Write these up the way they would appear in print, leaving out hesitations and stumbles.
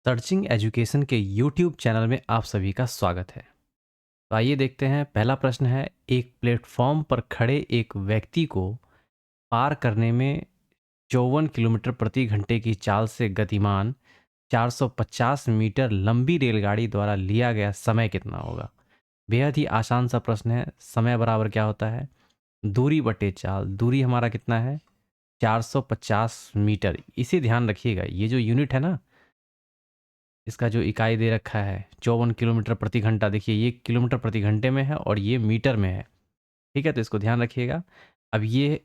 Searching education के YouTube channel में आप सभी का स्वागत है। तो आइए देखते हैं, पहला प्रश्न है, एक प्लेटफॉर्म पर खड़े एक व्यक्ति को पार करने में 54 किलोमीटर प्रति घंटे की चाल से गतिमान 450 मीटर लंबी रेलगाड़ी द्वारा लिया गया समय कितना होगा? बेहद ही आसान सा प्रश्न है। समय बराबर क्या होता है? दूरी बटे चाल। दूरी हमारा कितना है? 450 मीटर। इसे ध्यान रखिएगा, ये जो यूनिट है ना, इसका जो इकाई दे रखा है 54 किलोमीटर प्रति घंटा, देखिए ये किलोमीटर प्रति घंटे में है और ये मीटर में है। ठीक है, तो इसको ध्यान रखिएगा। अब ये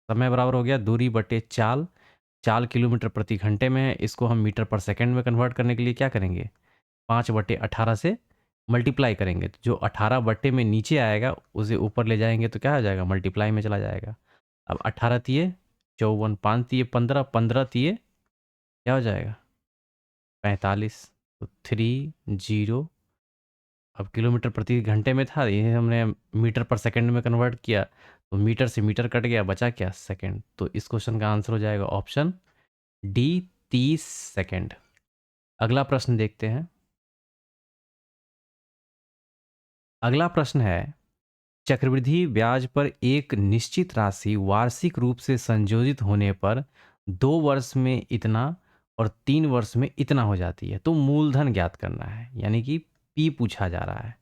समय बराबर हो गया दूरी बटे चाल। चाल किलोमीटर प्रति घंटे में है, इसको हम मीटर पर सेकंड में कन्वर्ट करने के लिए क्या करेंगे? 5/18 से मल्टीप्लाई करेंगे, तो जो 18 बट्टे में नीचे आएगा उसे ऊपर ले जाएंगे तो क्या हो जाएगा? मल्टीप्लाई में चला जाएगा। अब 18 तिये 54, 5 तिये 15, 15 तिये क्या हो जाएगा? 45। तो 30। अब किलोमीटर प्रति घंटे में था, ये हमने मीटर पर सेकंड में कन्वर्ट किया, तो मीटर से मीटर कट गया, बचा क्या? सेकंड। तो इस क्वेश्चन का आंसर हो जाएगा ऑप्शन डी, 30 सेकंड। अगला प्रश्न देखते हैं। अगला प्रश्न है, चक्रवृद्धि ब्याज पर एक निश्चित राशि वार्षिक रूप से संयोजित होने पर 2 वर्ष में इतना और 3 वर्ष में इतना हो जाती है, तो मूलधन ज्ञात करना है, यानी कि पी पूछा जा रहा है।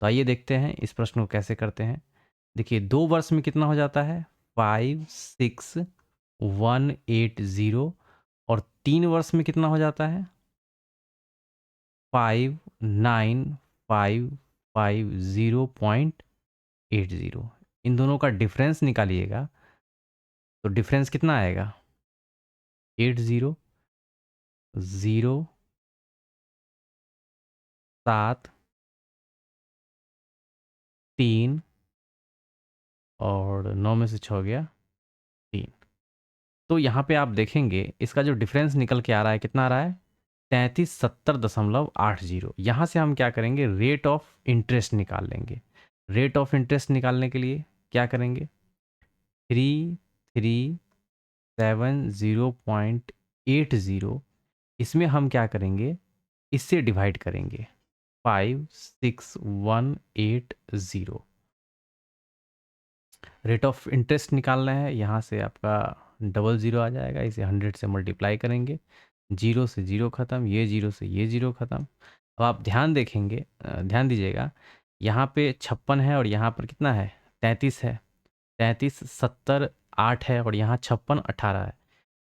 तो आइए देखते हैं इस प्रश्न को कैसे करते हैं। देखिए 2 वर्ष में कितना हो जाता है? 56180। और 3 वर्ष में कितना हो जाता है? 59550.80। इन दोनों का डिफरेंस निकालिएगा, तो डिफरेंस कितना आएगा? 80, 0, 7, 3 और 9 में से 6 गया 3। तो यहाँ पे आप देखेंगे इसका जो डिफरेंस निकल के आ रहा है, कितना आ रहा है? 3370.80। यहाँ से हम क्या करेंगे? रेट ऑफ इंटरेस्ट निकाल लेंगे। रेट ऑफ इंटरेस्ट निकालने के लिए क्या करेंगे? 3370.80, इसमें हम क्या करेंगे? इससे डिवाइड करेंगे 56180। रेट ऑफ इंटरेस्ट निकालना है, यहाँ से आपका डबल ज़ीरो आ जाएगा, इसे 100 से मल्टीप्लाई करेंगे, जीरो से जीरो ख़त्म, ये जीरो से ये जीरो ख़त्म। अब आप ध्यान देखेंगे, ध्यान दीजिएगा, यहाँ पे 56 है और यहाँ पर कितना है? 33 है। 33 70 8 है और यहाँ 56 18 है।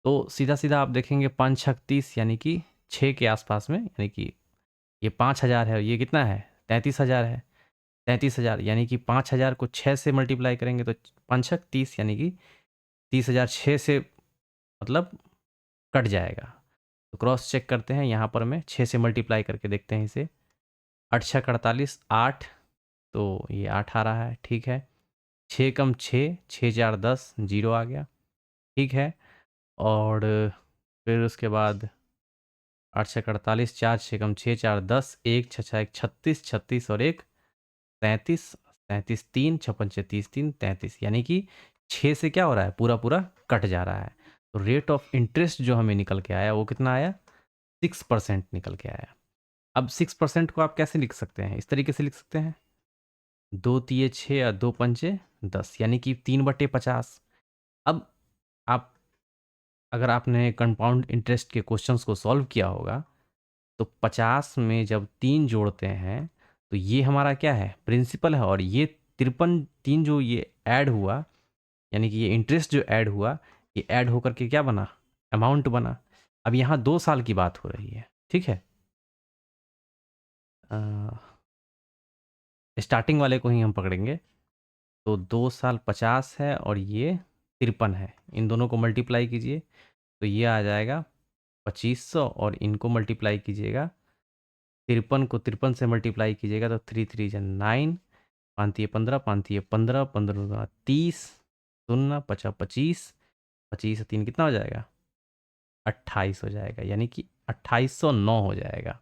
तो सीधा सीधा आप देखेंगे 5 छक 30, यानी कि 6 के आसपास में, यानी कि ये 5000 है और ये कितना है? 33,000 है। 33,000 यानी कि 5,000 को 6 से मल्टीप्लाई करेंगे तो 5 छक 30, यानी कि 30,000 6 से मतलब कट जाएगा। तो क्रॉस चेक करते हैं, यहाँ पर मैं 6 से मल्टीप्लाई करके देखते हैं इसे। 8 छक 48, 8, तो ये 8 आ रहा है, ठीक है। 6 कम 6, 6 4 10, जीरो आ गया, ठीक है। और फिर उसके बाद 8 छक 48, 4 6 कम 6 4 10, 1 6 1 36, 36 और 1 33, 33 3 56 6 30 3 33, यानी कि 6 से क्या हो रहा है? पूरा पूरा कट जा रहा है। तो रेट ऑफ इंटरेस्ट जो हमें निकल के आया वो कितना आया? 6% निकल के आया। अब 6% को आप कैसे लिख सकते हैं? इस तरीके से लिख सकते हैं, 2 तिये 6 और 2 पंचे 10, यानी कि 3/50। अब आप, अगर आपने कंपाउंड इंटरेस्ट के क्वेश्चंस को सॉल्व किया होगा, तो 50 में जब 3 जोड़ते हैं तो ये हमारा क्या है? प्रिंसिपल है। और ये 53 3 जो ये ऐड हुआ, यानी कि ये इंटरेस्ट जो ऐड हुआ, ये ऐड होकर के क्या बना? अमाउंट बना। अब यहाँ 2 साल की बात हो रही है, ठीक है। स्टार्टिंग वाले को ही हम पकड़ेंगे। तो 2 साल 50 है और ये 53 है, इन दोनों को मल्टीप्लाई कीजिए तो ये आ जाएगा 2500, और इनको मल्टीप्लाई कीजिएगा, 53 को 53 से मल्टीप्लाई कीजिएगा तो 3 3 जा 9, 5 तिये 15, 5 तिये 15, 15 दूना 30, शून्य 50 25, 25 3 कितना हो जाएगा? 28 हो जाएगा, यानी कि 2809 हो जाएगा।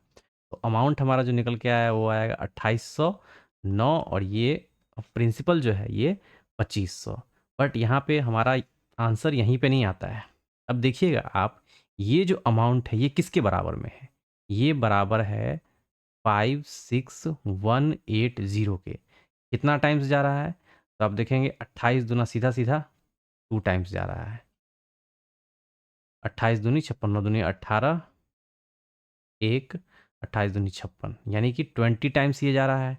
तो अमाउंट हमारा जो निकल के आया वो आएगा 2809, और ये प्रिंसिपल जो है ये 2500। बट यहाँ पे हमारा आंसर यहीं पे नहीं आता है। अब देखिएगा आप, ये जो अमाउंट है ये किसके बराबर में है? ये बराबर है 56180 के। कितना टाइम्स जा रहा है? तो आप देखेंगे 28 दूना सीधा सीधा 2 टाइम्स जा रहा है। 28 दूनी 56, 9 दूनी 18, 1, 28 दूनी 56, यानी कि 20 टाइम्स ये जा रहा है।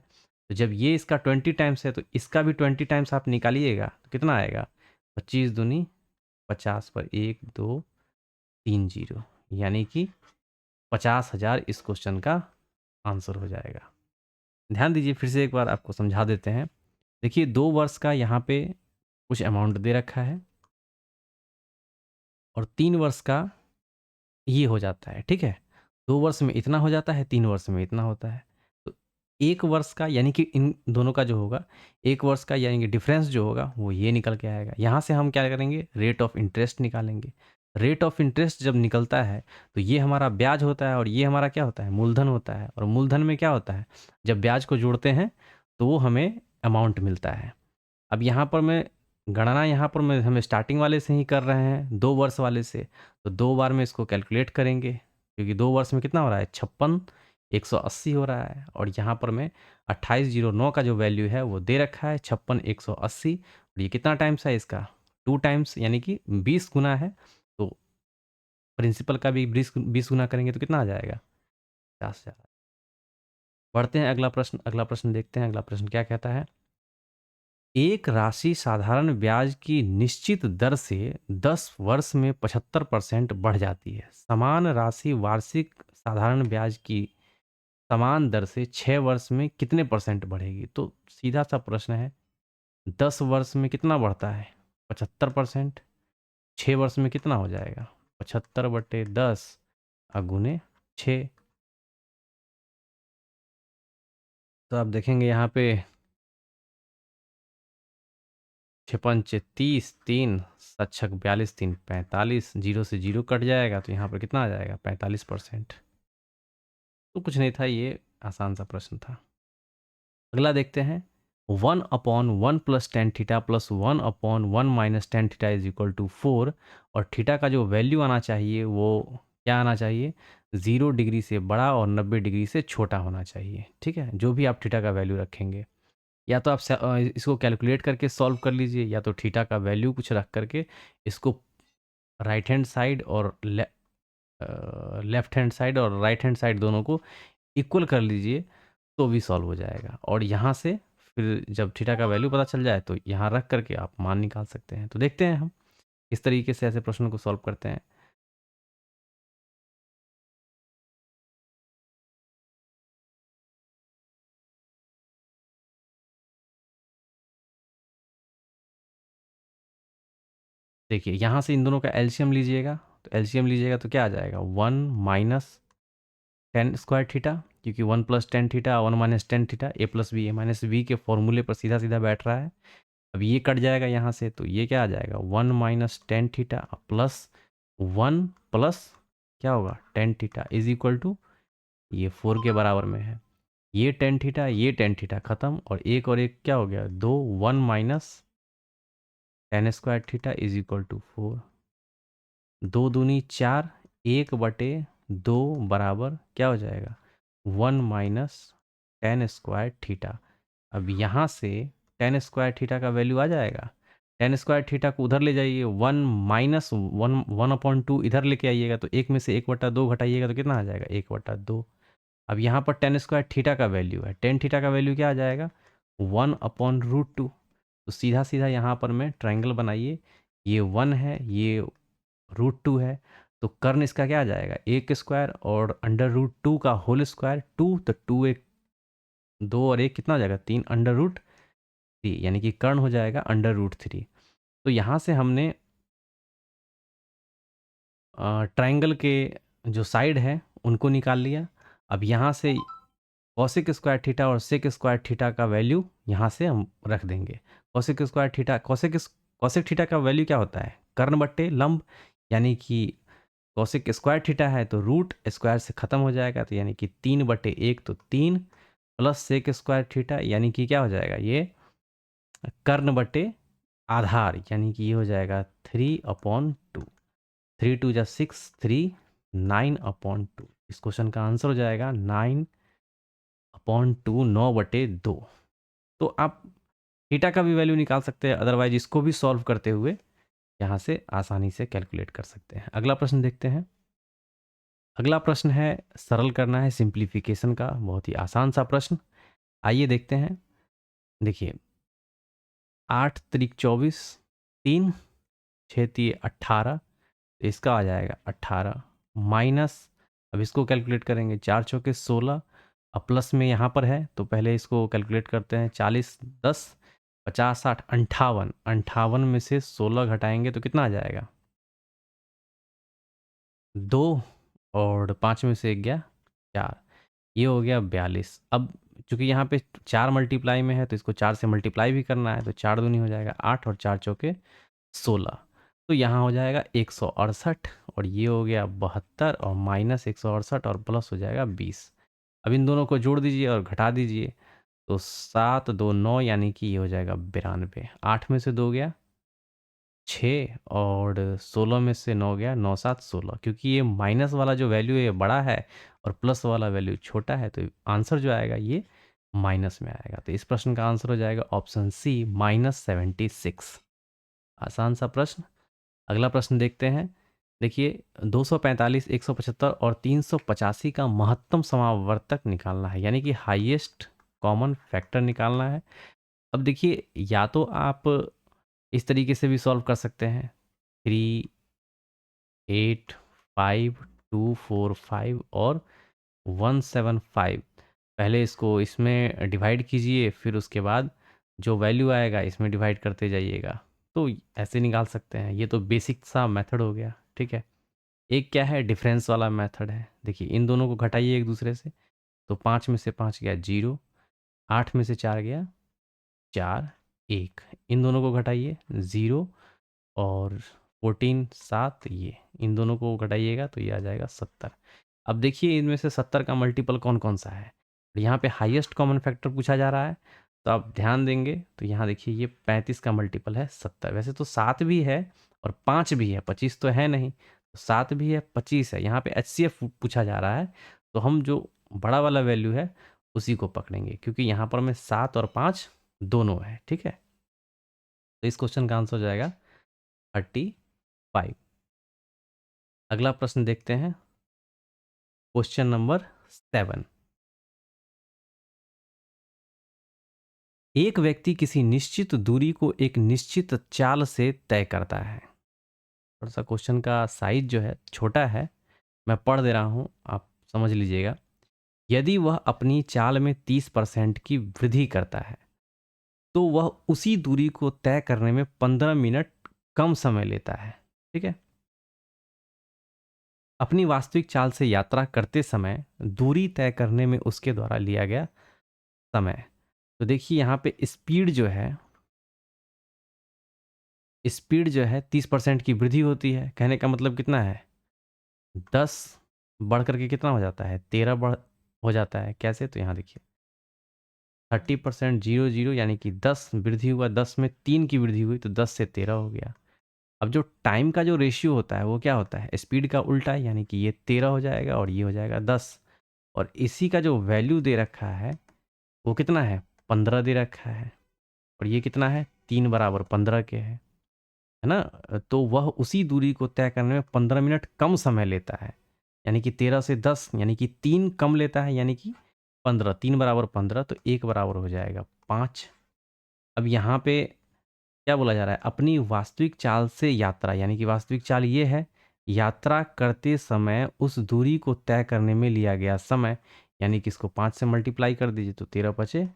तो जब ये इसका 20 टाइम्स है तो इसका भी 20 टाइम्स आप निकालिएगा तो कितना आएगा? 25 दूनी 50 पर 1 2 3 0, यानी कि 50,000 इस क्वेश्चन का आंसर हो जाएगा। ध्यान दीजिए, फिर से एक बार आपको समझा देते हैं। देखिए 2 वर्ष का यहाँ पे कुछ अमाउंट दे रखा है और 3 वर्ष का ये हो जाता है, ठीक है? 2 वर्ष में इतना हो जाता है, 3 वर्ष में इतना होता है। तो 1 वर्ष का यानी कि इन दोनों का जो होगा, 1 वर्ष का यानी कि डिफरेंस जो होगा वो ये निकल के आएगा। यहाँ से हम क्या करेंगे? रेट ऑफ इंटरेस्ट निकालेंगे। रेट ऑफ इंटरेस्ट जब निकलता है तो ये हमारा ब्याज होता है और ये हमारा क्या होता है? मूलधन होता है। और मूलधन में क्या होता है? जब ब्याज को जोड़ते हैं तो वो हमें अमाउंट मिलता है। अब यहाँ पर मैं गणना यहाँ पर मैं हम स्टार्टिंग वाले से ही कर रहे हैं, 2 वर्ष वाले से। तो 2 बार में इसको कैलकुलेट करेंगे, क्योंकि 2 वर्ष में कितना हो रहा है? 56, 180 हो रहा है। और यहाँ पर मैं 2809 का जो वैल्यू है वो दे रखा है 56, 180। और ये कितना टाइम्स है इसका? 2 टाइम्स, यानी कि 20 गुना है। तो प्रिंसिपल का भी 20 गुना करेंगे तो कितना आ जाएगा? 50,000। बढ़ते हैं अगला प्रश्न। अगला प्रश्न देखते हैं, अगला प्रश्न क्या कहता है? एक राशि साधारण ब्याज की निश्चित दर से 10 वर्ष में 75% बढ़ जाती है। समान राशि वार्षिक साधारण ब्याज की समान दर से 6 वर्ष में कितने परसेंट बढ़ेगी? तो सीधा सा प्रश्न है, 10 वर्ष में कितना बढ़ता है? 75%। 6 वर्ष में कितना हो जाएगा? 75/10 गुने 6। तो आप देखेंगे यहाँ पे 56 30, 3 7 42, 3 45, 0 से 0 कट जाएगा तो यहाँ पर कितना आ जाएगा? 45%। तो कुछ नहीं था, ये आसान सा प्रश्न था। अगला देखते हैं। 1/1 plus tan theta plus 1/1 minus tan theta is equal to 4। और थीटा का जो वैल्यू आना चाहिए वो क्या आना चाहिए? 0 डिग्री से बड़ा और 90 डिग्री से छोटा होना चाहिए। ठीक है, जो भी आप थीटा का वैल्यू रखेंगे, या तो आप इसको कैलकुलेट करके सॉल्व कर लीजिए, या तो थीटा का वैल्यू कुछ रख करके इसको राइट हैंड साइड और लेफ्ट हैंड साइड और राइट हैंड साइड दोनों को इक्वल कर लीजिए तो भी सॉल्व हो जाएगा। और यहाँ से फिर जब थीटा का वैल्यू पता चल जाए तो यहाँ रख करके आप मान निकाल सकते हैं। तो देखते हैं हम किस तरीके से ऐसे प्रश्नों को सॉल्व करते हैं। देखिए यहाँ से इन दोनों का एलसीएम लीजिएगा, तो एलसीएम लीजिएगा तो क्या आ जाएगा? 1 माइनस टेन स्क्वायर थीटा, क्योंकि 1 plus tan theta 1 minus tan theta A plus B, A minus B के फॉर्मूले पर सीधा सीधा बैठ रहा है। अब ये कट जाएगा यहाँ से, तो ये क्या आ जाएगा? 1 minus tan theta plus 1 plus क्या होगा? Tan theta is equal to, ये 4 के बराबर में है। ये टेन थीटा खत्म, और एक क्या हो गया? 2, 1 minus tan square theta is equal to 4। 2 दूनी 4, 1/2 बराबर क्या हो जाएगा? 1 माइनस टेन स्क्वायर थीटा। अब यहाँ से टेन स्क्वायर थीटा का वैल्यू आ जाएगा। टेन स्क्वायर थीटा को उधर ले जाइए, 1 माइनस 1/2 इधर लेके आइएगा, तो 1 में से 1/2 घटाइएगा तो कितना आ जाएगा? 1/2। अब यहाँ पर टेन स्क्वायर थीटा का वैल्यू है, टेन थीटा का वैल्यू क्या आ जाएगा? 1/√2। तो सीधा सीधा यहाँ पर मैं ट्रायंगल बनाइए, ये 1 है, ये √2 है। तो कर्ण इसका क्या आ जाएगा? 1 स्क्वायर और अंडर रूट 2 का होल स्क्वायर 2, तो 2 1 2 और 1 कितना हो जाएगा? 3 अंडर रूट 3, यानी कि कर्ण हो जाएगा अंडर रूट 3। तो यहाँ से हमने ट्रायंगल के जो साइड है उनको निकाल लिया। अब यहाँ से कॉसिक स्क्वायर थीटा और सेक स्क्वायर थीटा का वैल्यू यहाँ से हम रख देंगे। Cosec square theta cosec theta का वैल्यू क्या होता है? कर्ण बट्टे लंब, यानी कि कॉसिक स्क्वायर थीटा है तो रूट स्क्वायर से खत्म हो जाएगा, तो यानी कि 3/1 तो 3 प्लस सेक स्क्वायर थीटा, यानी कि क्या हो जाएगा? ये कर्ण बट्टे आधार, यानी कि ये हो जाएगा 3/2। 3 2 जा 6, 3 9/2। इस क्वेश्चन का आंसर हो जाएगा 9/2, 9/2। तो आप थीटा का भी वैल्यू निकाल सकते हैं, अदरवाइज इसको भी सॉल्व करते हुए यहाँ से आसानी से कैलकुलेट कर सकते हैं। अगला प्रश्न देखते हैं। अगला प्रश्न है, सरल करना है, सिंप्लीफिकेशन का, बहुत ही आसान सा प्रश्न। आइए देखते हैं। देखिए, 8 त्रिक 24, 3 6 तिये 18, तो इसका आ जाएगा 18 माइनस, अब इसको कैलकुलेट करेंगे, 4 चौके 16, अब प्लस में यहाँ पर है तो पहले इसको कैलकुलेट करते हैं। 40 10 50 60 58, 58 में से 16 घटाएंगे तो कितना आ जाएगा? 2, और 5 में से 1 गया 4, ये हो गया 42। अब चूंकि यहाँ पे 4 मल्टीप्लाई में है तो इसको 4 से मल्टीप्लाई भी करना है, तो 4 दूनी हो जाएगा 8 और 4 चौके 16, तो यहाँ हो जाएगा 168, और ये हो गया 72, और माइनस 168 और प्लस हो जाएगा 20। अब इन दोनों को जोड़ दीजिए और घटा दीजिए, तो 7 2 9, यानी कि ये हो जाएगा 92। 8 में से 2 गया 6, और 16 में से 9 गया 9 7 16, क्योंकि ये माइनस वाला जो वैल्यू है ये बड़ा है और प्लस वाला वैल्यू छोटा है, तो आंसर जो आएगा ये माइनस में आएगा। तो इस प्रश्न का आंसर हो जाएगा ऑप्शन सी, -76। आसान सा प्रश्न। अगला प्रश्न देखते हैं। देखिए, 245, 175 और 385 का महत्तम समावर्तक निकालना है, यानी कि हाईएस्ट कॉमन फैक्टर निकालना है। अब देखिए, या तो आप इस तरीके से भी सॉल्व कर सकते हैं, 3 8 5 2 4 5 और 175। पहले इसको इसमें डिवाइड कीजिए, फिर उसके बाद जो वैल्यू आएगा इसमें डिवाइड करते जाइएगा, तो ऐसे निकाल सकते हैं। ये तो बेसिक सा मेथड हो गया, ठीक है। एक क्या है, डिफरेंस वाला मेथड है। देखिए, इन दोनों को घटाइए एक दूसरे से, तो 5 में से 5 गया 0, 8 में से 4 गया 4 1, इन दोनों को घटाइए 0, और 14 7, ये इन दोनों को घटाइएगा तो ये आ जाएगा 70। अब देखिए, इनमें से 70 का मल्टीपल कौन कौन सा है, यहाँ पे हाईएस्ट कॉमन फैक्टर पूछा जा रहा है, तो आप ध्यान देंगे तो यहाँ देखिए, ये 35 का मल्टीपल है 70। वैसे तो 7 भी है और 5 भी है, 25 तो है नहीं, तो 7 भी है 25 है। यहाँ पे HCF पूछा जा रहा है, तो हम जो बड़ा वाला वैल्यू है उसी को पकड़ेंगे, क्योंकि यहाँ पर में 7 और 5 दोनों है, ठीक है। तो इस क्वेश्चन का आंसर हो जाएगा 35। अगला प्रश्न देखते हैं, क्वेश्चन नंबर 7। एक व्यक्ति किसी निश्चित दूरी को एक निश्चित चाल से तय करता है। थोड़ा सा क्वेश्चन का साइज जो है छोटा है, मैं पढ़ दे रहा हूं, आप समझ लीजिएगा। यदि वह अपनी चाल में 30% की वृद्धि करता है, तो वह उसी दूरी को तय करने में 15 मिनट कम समय लेता है, ठीक है। अपनी वास्तविक चाल से यात्रा करते समय दूरी तय करने में उसके द्वारा लिया गया समय। तो देखिए, यहाँ पे स्पीड जो है 30% की वृद्धि होती है। कहने का मतलब कितना है, 10 बढ़ करके कितना हो जाता है, 13 बढ़ हो जाता है। कैसे, तो यहाँ देखिए 30% 0 0, यानी कि 10 वृद्धि हुआ, 10 में 3 की वृद्धि हुई, तो 10 से 13 हो गया। अब जो टाइम का जो रेशियो होता है वो क्या होता है, स्पीड का उल्टा है, यानी कि ये 13 हो जाएगा और ये हो जाएगा 10। और इसी का जो वैल्यू दे रखा है वो कितना है, 15 दे रखा है, और ये कितना है, 3 बराबर 15 के है ना। तो वह उसी दूरी को तय करने में 15 मिनट कम समय लेता है, यानी कि 13 से 10, यानी कि 3 कम लेता है, यानी कि 15। 3 बराबर 15, तो 1 बराबर हो जाएगा 5। अब यहाँ पे क्या बोला जा रहा है, अपनी वास्तविक चाल से यात्रा, यानी कि वास्तविक चाल ये है, यात्रा करते समय उस दूरी को तय करने में लिया गया समय, यानी कि इसको 5 से मल्टीप्लाई कर दीजिए, तो 13 पचे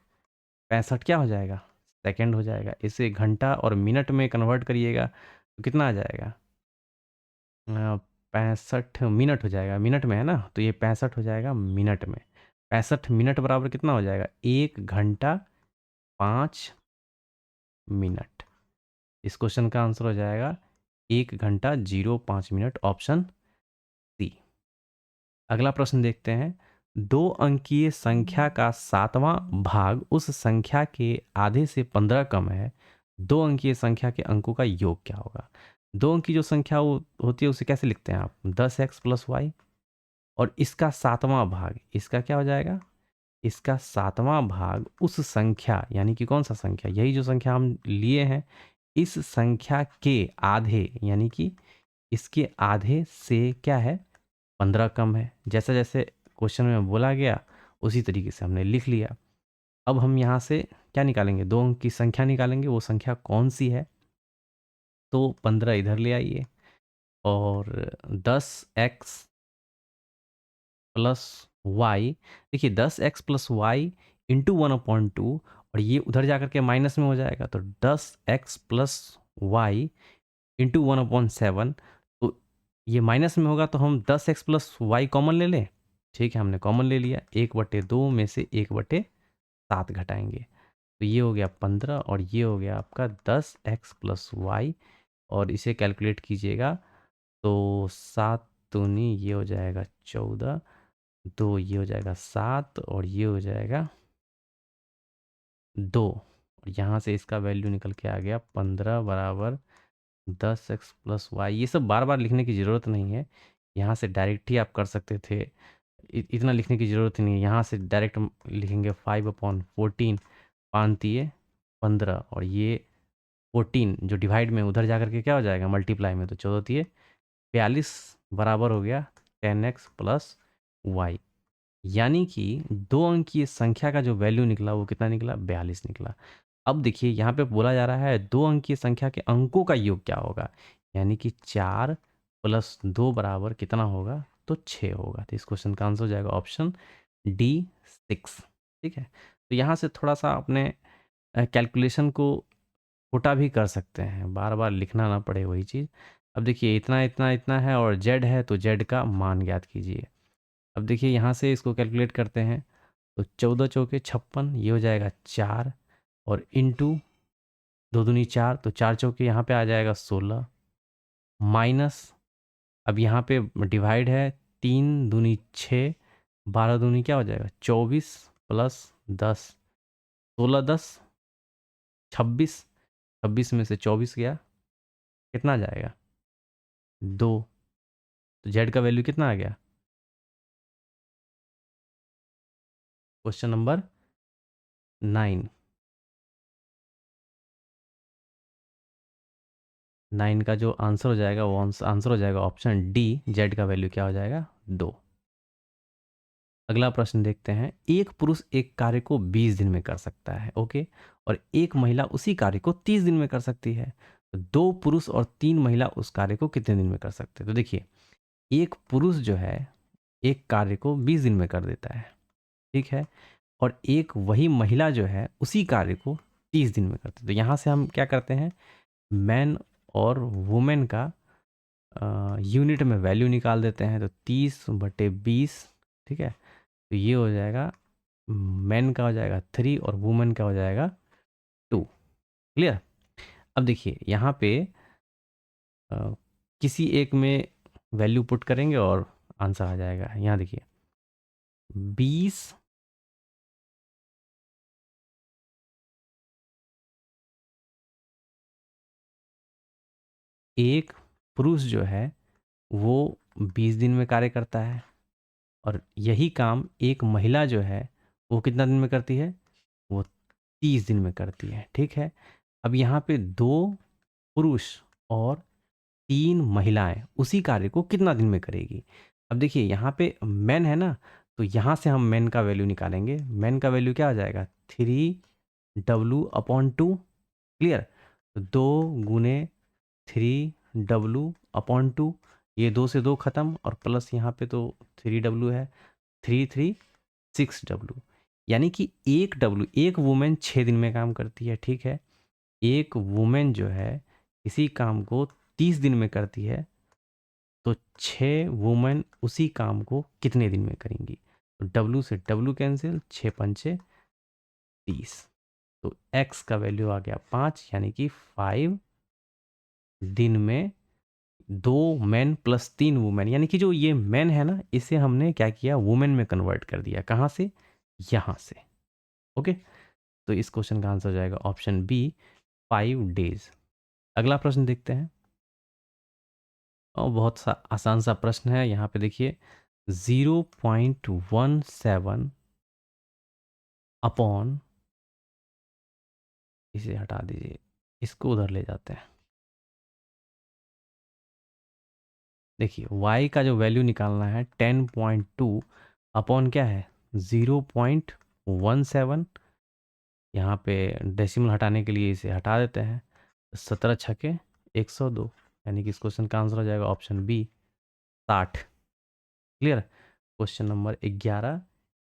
65 क्या हो जाएगा, सेकंड हो जाएगा। इसे घंटा और मिनट में कन्वर्ट करिएगा तो कितना आ जाएगा, 65 मिनट हो जाएगा। मिनट में है ना, तो ये 65 हो जाएगा मिनट में। 65 मिनट बराबर कितना हो जाएगा, 1 घंटा 5 मिनट। इस क्वेश्चन का आंसर हो जाएगा 1 घंटा 05 मिनट, ऑप्शन सी। अगला प्रश्न देखते हैं। 2 अंकीय संख्या का 7वां भाग उस संख्या के आधे से 15 कम है। 2 अंकीय संख्या के अंकों का योग क्या होगा। 2 अंकी जो संख्या होती है उसे कैसे लिखते हैं आप, 10x + y, और इसका 7वां भाग, इसका क्या हो जाएगा, इसका 7वां भाग उस संख्या, यानी कि कौन सा संख्या, यही जो संख्या हम लिए हैं, इस संख्या के आधे, यानी कि इसके आधे से क्या है, 15 कम है। जैसा जैसे क्वेश्चन में बोला गया उसी तरीके से हमने लिख लिया। अब हम यहाँ से क्या निकालेंगे, 2 अंक की संख्या निकालेंगे, वो संख्या कौन सी है, तो 15 इधर ले आइए और 10x प्लस वाई, देखिए 10x प्लस वाई इंटू 1/2, और ये उधर जाकर के माइनस में हो जाएगा, तो 10x प्लस वाई इंटू 1/7, तो ये माइनस में होगा, तो हम 10x प्लस वाई कॉमन ले लें। ठीक है, हमने कॉमन ले लिया, 1/2 में से 1/7 घटाएंगे, तो ये हो गया 15 और ये हो गया आपका 10x प्लस वाई, और इसे कैलकुलेट कीजिएगा तो 7 दूनी ये हो जाएगा 14, 2 ये हो जाएगा 7 और ये हो जाएगा 2, और यहाँ से इसका वैल्यू निकल के आ गया 15 बराबर 10x प्लस वाई। ये सब बार बार लिखने की ज़रूरत नहीं है, यहाँ से डायरेक्ट ही आप कर सकते थे, इतना लिखने की ज़रूरत नहीं है। यहाँ से डायरेक्ट हम लिखेंगे 5/14, 5×3 = 15, और ये 14 जो डिवाइड में उधर जा करके क्या हो जाएगा, मल्टीप्लाई में, तो 14×3 = 42 बराबर हो गया 10x प्लस वाई। यानी कि 2 अंकीय संख्या का जो वैल्यू निकला वो कितना निकला, 42 निकला। अब देखिए यहाँ पे बोला जा रहा है 2 अंकीय संख्या के अंकों का योग क्या होगा, यानी कि 4 + 2 बराबर कितना होगा, तो 6 होगा। तो इस क्वेश्चन का आंसर हो जाएगा ऑप्शन डी 6। ठीक है, तो यहाँ से थोड़ा सा अपने कैलकुलेशन को छोटा भी कर सकते हैं, बार बार लिखना ना पड़े वही चीज़। अब देखिए इतना इतना इतना है और जेड है, तो जेड का मान ज्ञात कीजिए। अब देखिए यहाँ से इसको कैलकुलेट करते हैं, तो 14 चौके 56, ये हो जाएगा 4, और इंटू 2 दूनी 4, तो 4 चौके यहाँ पे आ जाएगा 16, माइनस, अब यहाँ पे डिवाइड है, 3 दूनी 6, 12 दूनी क्या हो जाएगा 24, प्लस 10, 16 10 26, 26 में से 24 गया, कितना जाएगा 2, तो जेड का वैल्यू कितना आ गया, क्वेश्चन नंबर 9, 9 का जो आंसर हो जाएगा वो आंसर हो जाएगा ऑप्शन डी, जेड का वैल्यू क्या हो जाएगा 2। अगला प्रश्न देखते हैं, एक पुरुष एक कार्य को 20 दिन में कर सकता है, ओके, और एक महिला उसी कार्य को 30 दिन में कर सकती है, तो 2 पुरुष और 3 महिला उस कार्य को कितने दिन में कर सकते हैं। तो देखिए एक पुरुष जो है एक कार्य को 20 दिन में कर देता है, ठीक है, और एक वही महिला जो है उसी कार्य को 30 दिन में करती है। तो यहाँ से हम क्या करते हैं, मैन और वुमेन का यूनिट में वैल्यू निकाल देते हैं, तो 30/20, ठीक है, तो ये हो जाएगा मैन का हो जाएगा 3 और वुमेन का हो जाएगा 2। क्लियर। अब देखिए यहाँ पे अ, किसी एक में वैल्यू पुट करेंगे और आंसर आ जाएगा। यहाँ देखिए 20 एक पुरुष जो है वो 20 दिन में कार्य करता है, और यही काम एक महिला जो है वो कितना दिन में करती है, वो 30 दिन में करती है। ठीक है, अब यहाँ पे 2 पुरुष और 3 महिलाएं उसी कार्य को कितना दिन में करेगी। अब देखिए यहाँ पे मैन है ना, तो यहाँ से हम मैन का वैल्यू निकालेंगे। मैन का वैल्यू क्या आ जाएगा 3W/2। क्लियर, तो 2 × 3W/2, ये 2 से 2 खत्म, और प्लस यहाँ पे तो 3W है, 3 3 6W, यानी कि एक W, एक वुमेन 6 दिन में काम करती है। ठीक है, एक वुमेन जो है इसी काम को 30 दिन में करती है, तो 6 वुमेन उसी काम को कितने दिन में करेंगी। तो W से W कैंसिल, 6×5 = 30, तो X का वैल्यू आ गया 5, यानी कि 5 दिन में 2 मैन प्लस 3 वुमेन, यानी कि जो ये मैन है ना इसे हमने क्या किया, वुमेन में कन्वर्ट कर दिया। कहाँ से, यहाँ से। ओके, तो इस क्वेश्चन का आंसर हो जाएगा ऑप्शन बी 5 डेज। अगला प्रश्न देखते हैं, और बहुत सा आसान सा प्रश्न है। यहाँ पे देखिए 0.17 अपॉन, इसे हटा दीजिए, इसको उधर ले जाते हैं। देखिए y का जो वैल्यू निकालना है 10.2 अपॉन क्या है 0.17। यहाँ पे डेसिमल हटाने के लिए इसे हटा देते हैं। 17 छके 102, यानी कि इस क्वेश्चन का आंसर हो जाएगा option B 60। Clear. Question number 11,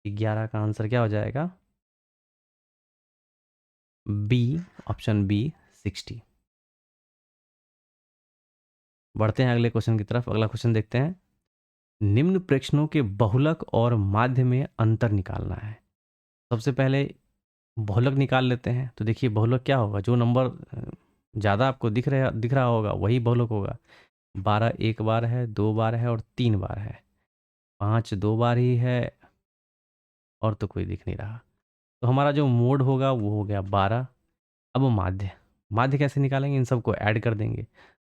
11 का आंसर क्या हो जाएगा? B, option B 60। बढ़ते हैं अगले क्वेश्चन की तरफ। अगला क्वेश्चन देखते हैं। निम्न प्रेक्षणों के बहुलक और माध्य में अंतर निकालना है। सबसे पहले बहुलक निकाल लेते हैं। तो देखिए बहुलक क्या होगा, जो नंबर ज़्यादा आपको दिख रहा होगा वही बहुलक होगा। 12 एक बार है, 2 बार है और 3 बार है। 5 2 बार ही है और तो कोई दिख नहीं रहा। तो हमारा जो मोड होगा वो हो गया 12। अब माध्य, माध्य कैसे निकालेंगे? इन सबको ऐड कर देंगे।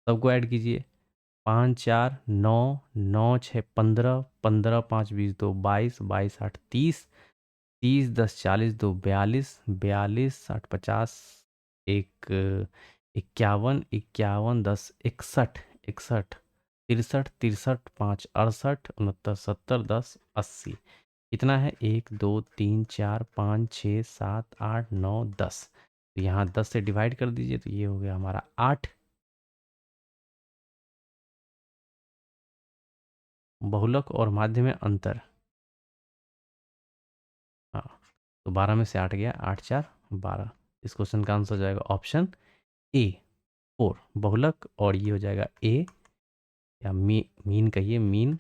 सबको ऐड कीजिए। 5 4 9, 9 6 15, 15 5 20 2 22, 22 8 30, 30 10 40 2 42, 42 60 50, एक 51, 51 10 61, 61 63, 63 5 68 69 70 10 80। कितना है? 1 2 3 4 5 6 7 8 9 10। तो यहाँ 10 से डिवाइड कर दीजिए तो ये हो गया हमारा 8। बहुलक और माध्य में अंतर, हाँ, तो 12 में से 8 गया, 8 4 12। इस क्वेश्चन का आंसर हो जाएगा ऑप्शन ए 4 बहुलक, और ये हो जाएगा ए, या मीन कहिए, मीन।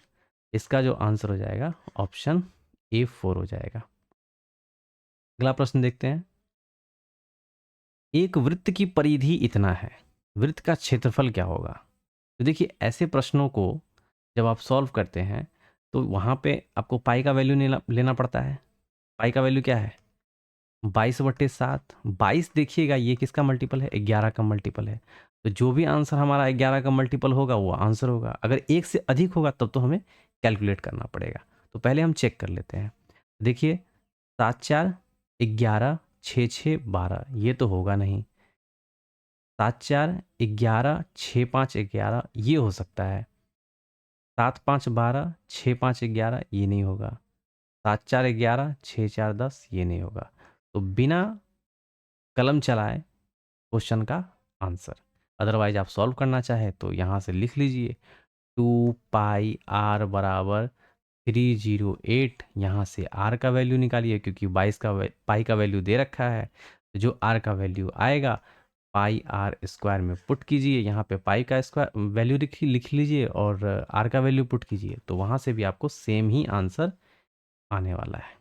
इसका जो आंसर हो जाएगा ऑप्शन ए 4 हो जाएगा। अगला प्रश्न देखते हैं। एक वृत्त की परिधि इतना है, वृत्त का क्षेत्रफल क्या होगा? तो देखिए ऐसे प्रश्नों को जब आप सॉल्व करते हैं तो वहाँ पे आपको पाई का वैल्यू लेना पड़ता है। पाई का वैल्यू क्या है? 22/7। 22 देखिएगा ये किसका मल्टीपल है? 11 का मल्टीपल है। तो जो भी आंसर हमारा 11 का मल्टीपल होगा वो आंसर होगा। अगर एक से अधिक होगा तब तो हमें कैलकुलेट करना पड़ेगा। तो पहले हम चेक कर लेते हैं। देखिए 7 4 11, 6 6 12, ये तो होगा नहीं। 7 4 11, 6 5 11, ये हो सकता है। 7 5 12, 6 5 11, ये नहीं होगा। 7 4 11, 6 4 10, ये नहीं होगा। तो बिना कलम चलाए क्वेश्चन का आंसर। अदरवाइज आप सॉल्व करना चाहे तो यहाँ से लिख लीजिए 2 पाई आर बराबर 308। यहाँ से आर का वैल्यू निकालिए क्योंकि 22 का पाई का वैल्यू दे रखा है। तो जो आर का वैल्यू आएगा पाई आर स्क्वायर में पुट कीजिए। यहाँ पे पाई का स्क्वायर वैल्यू लिख लीजिए और आर का वैल्यू पुट कीजिए, तो वहाँ से भी आपको सेम ही आंसर आने वाला है।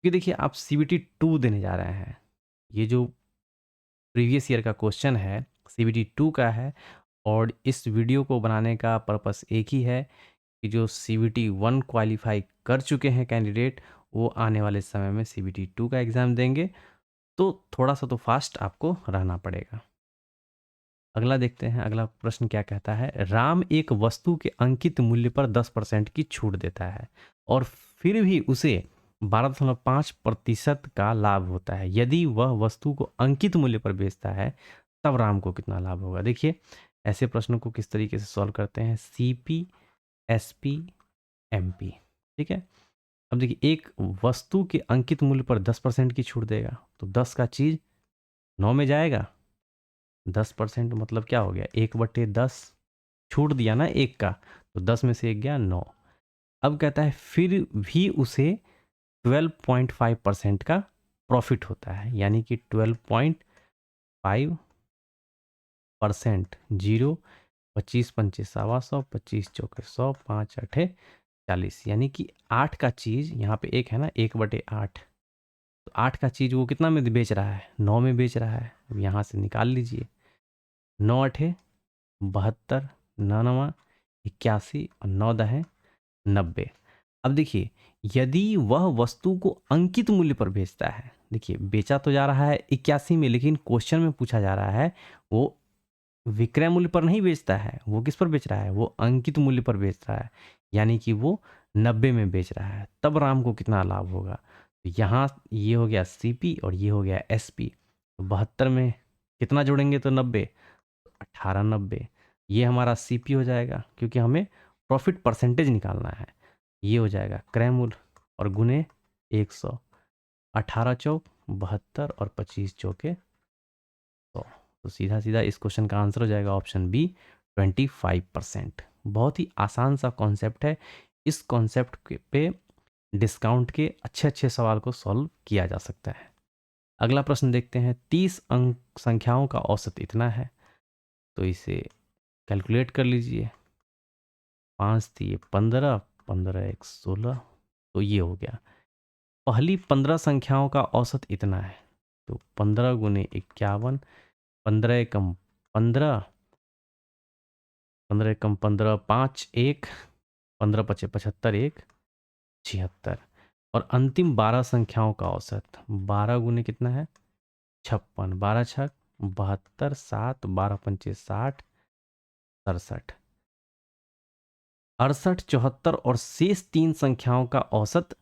क्योंकि देखिए आप CBT 2 देने जा रहे हैं। ये जो प्रीवियस ईयर का क्वेश्चन है CBT 2 का है, और इस वीडियो को बनाने का पर्पस एक ही है कि जो CBT 1 क्वालिफाई कर चुके हैं कैंडिडेट, वो आने वाले समय में CBT 2 का एग्ज़ाम देंगे। तो थोड़ा सा तो फास्ट आपको रहना पड़ेगा। अगला देखते हैं। अगला प्रश्न क्या कहता है? राम एक वस्तु के अंकित मूल्य पर 10% की छूट देता है और फिर भी उसे 12.5% का लाभ होता है। यदि वह वस्तु को अंकित मूल्य पर बेचता है तब राम को कितना लाभ होगा? देखिए ऐसे प्रश्नों को किस तरीके से सॉल्व करते हैं। CP SP MP, ठीक है। अब देखिए एक वस्तु के अंकित मूल्य पर 10% की छूट देगा तो 10 का चीज 9 में जाएगा। 10% मतलब क्या हो गया? 1/10 छूट दिया ना एक का, तो 10 में से एक गया 9। अब कहता है फिर भी उसे 12.5% का प्रॉफिट होता है, यानी कि 12.5%। 0 25 25 125, 25 चौके 100, 5 8 40, यानी कि 8 का चीज़ यहाँ पे एक है ना, 1/8। तो 8 का चीज़ वो कितना में बेच रहा है? 9 में बेच रहा है। अब यहाँ से निकाल लीजिए। 9 8 72, 9 9 81 और 9 10 90। अब देखिए यदि वह वस्तु को अंकित मूल्य पर बेचता है, देखिए बेचा तो जा रहा है 81 में, लेकिन क्वेश्चन में पूछा जा रहा है वो विक्रय मूल्य पर नहीं बेचता है, वो किस पर बेच रहा है, वो अंकित मूल्य पर बेच रहा है, यानी कि वो 90 में बेच रहा है, तब राम को कितना लाभ होगा। तो यहाँ ये हो गया सीपी और ये हो गया एसपी। तो 72 में कितना जोड़ेंगे तो 90, 1890। ये हमारा सीपी हो जाएगा, क्योंकि हमें प्रॉफिट परसेंटेज निकालना है। ये हो जाएगा क्रय मूल्य और गुने 100, 18 चौक 72 और 25 चौके 100। तो सीधा सीधा इस क्वेश्चन का आंसर हो जाएगा ऑप्शन बी, 25%। बहुत ही आसान सा कॉन्सेप्ट है। इस कॉन्सेप्ट पे डिस्काउंट के अच्छे अच्छे सवाल को सॉल्व किया जा सकता है। अगला प्रश्न देखते हैं। 30 अंक संख्याओं का औसत इतना है, तो इसे कैलकुलेट कर लीजिए। 5 दिए 15, 15 एक 16, तो ये हो गया। पहली 15 संख्याओं का औसत इतना है, तो 15 गुने 51, 15 एकम 15, 15 एकम 15, 5 1, 15 पचे 75, 1 76। और अंतिम 12 संख्याओं का औसत 12 गुने कितना है 56, 12 छक 72, 7 12 पंचे 60, 67, 68, 74 और शेष 3 संख्याओं का औसत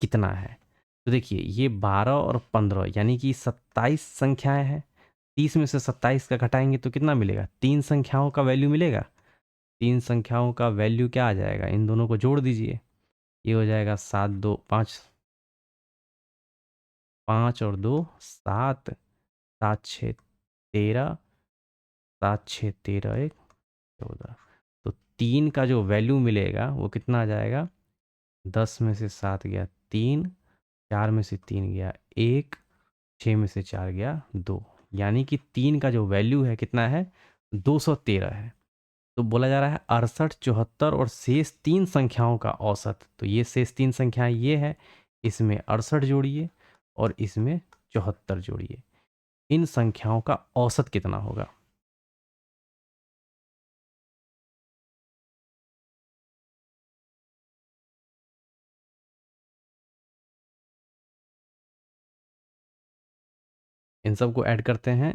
कितना है। तो देखिए ये 12 और 15 यानी कि 27 संख्याएं हैं। 30 में से 27 का घटाएंगे तो कितना मिलेगा, 3 संख्याओं का वैल्यू मिलेगा। 3 संख्याओं का वैल्यू क्या आ जाएगा, इन दोनों को जोड़ दीजिए। ये हो जाएगा 7 2 5, 5 और 2 7, 7 6 13, 7 6 13 1 14। तो 3 का जो वैल्यू मिलेगा वो कितना आ जाएगा, 10 में से 7 गया 3, 4 में से 3 गया 1, 6 में से 4 गया 2, यानी कि 3 का जो वैल्यू है कितना है 213 है। तो बोला जा रहा है 68, 74 और शेष 3 संख्याओं का औसत। तो ये शेष 3 संख्याएं ये है, इसमें 68 जोड़िए और इसमें 74 जोड़िए, इन संख्याओं का औसत कितना होगा। इन सबको ऐड करते हैं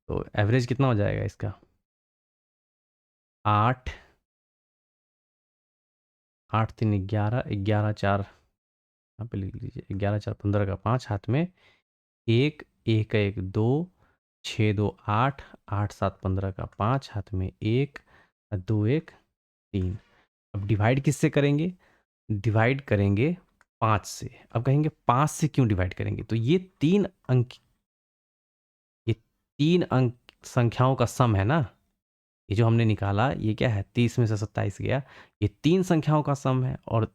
तो एवरेज कितना हो जाएगा इसका, 8, 8 3 11, 11 4, यहाँ पे लिख लीजिए 11 4 15 का 5 हाथ में, 1 1 1 2, 6 2 8, 8 7 15 का 5 हाथ में 1, 2 1 3। अब डिवाइड किससे करेंगे, डिवाइड करेंगे 5 से। अब कहेंगे 5 से क्यों डिवाइड करेंगे, तो ये 3 अंक संख्याओं का सम है ना। ये जो हमने निकाला ये क्या है, 30 में से 27 गया, ये 3 संख्याओं का सम है और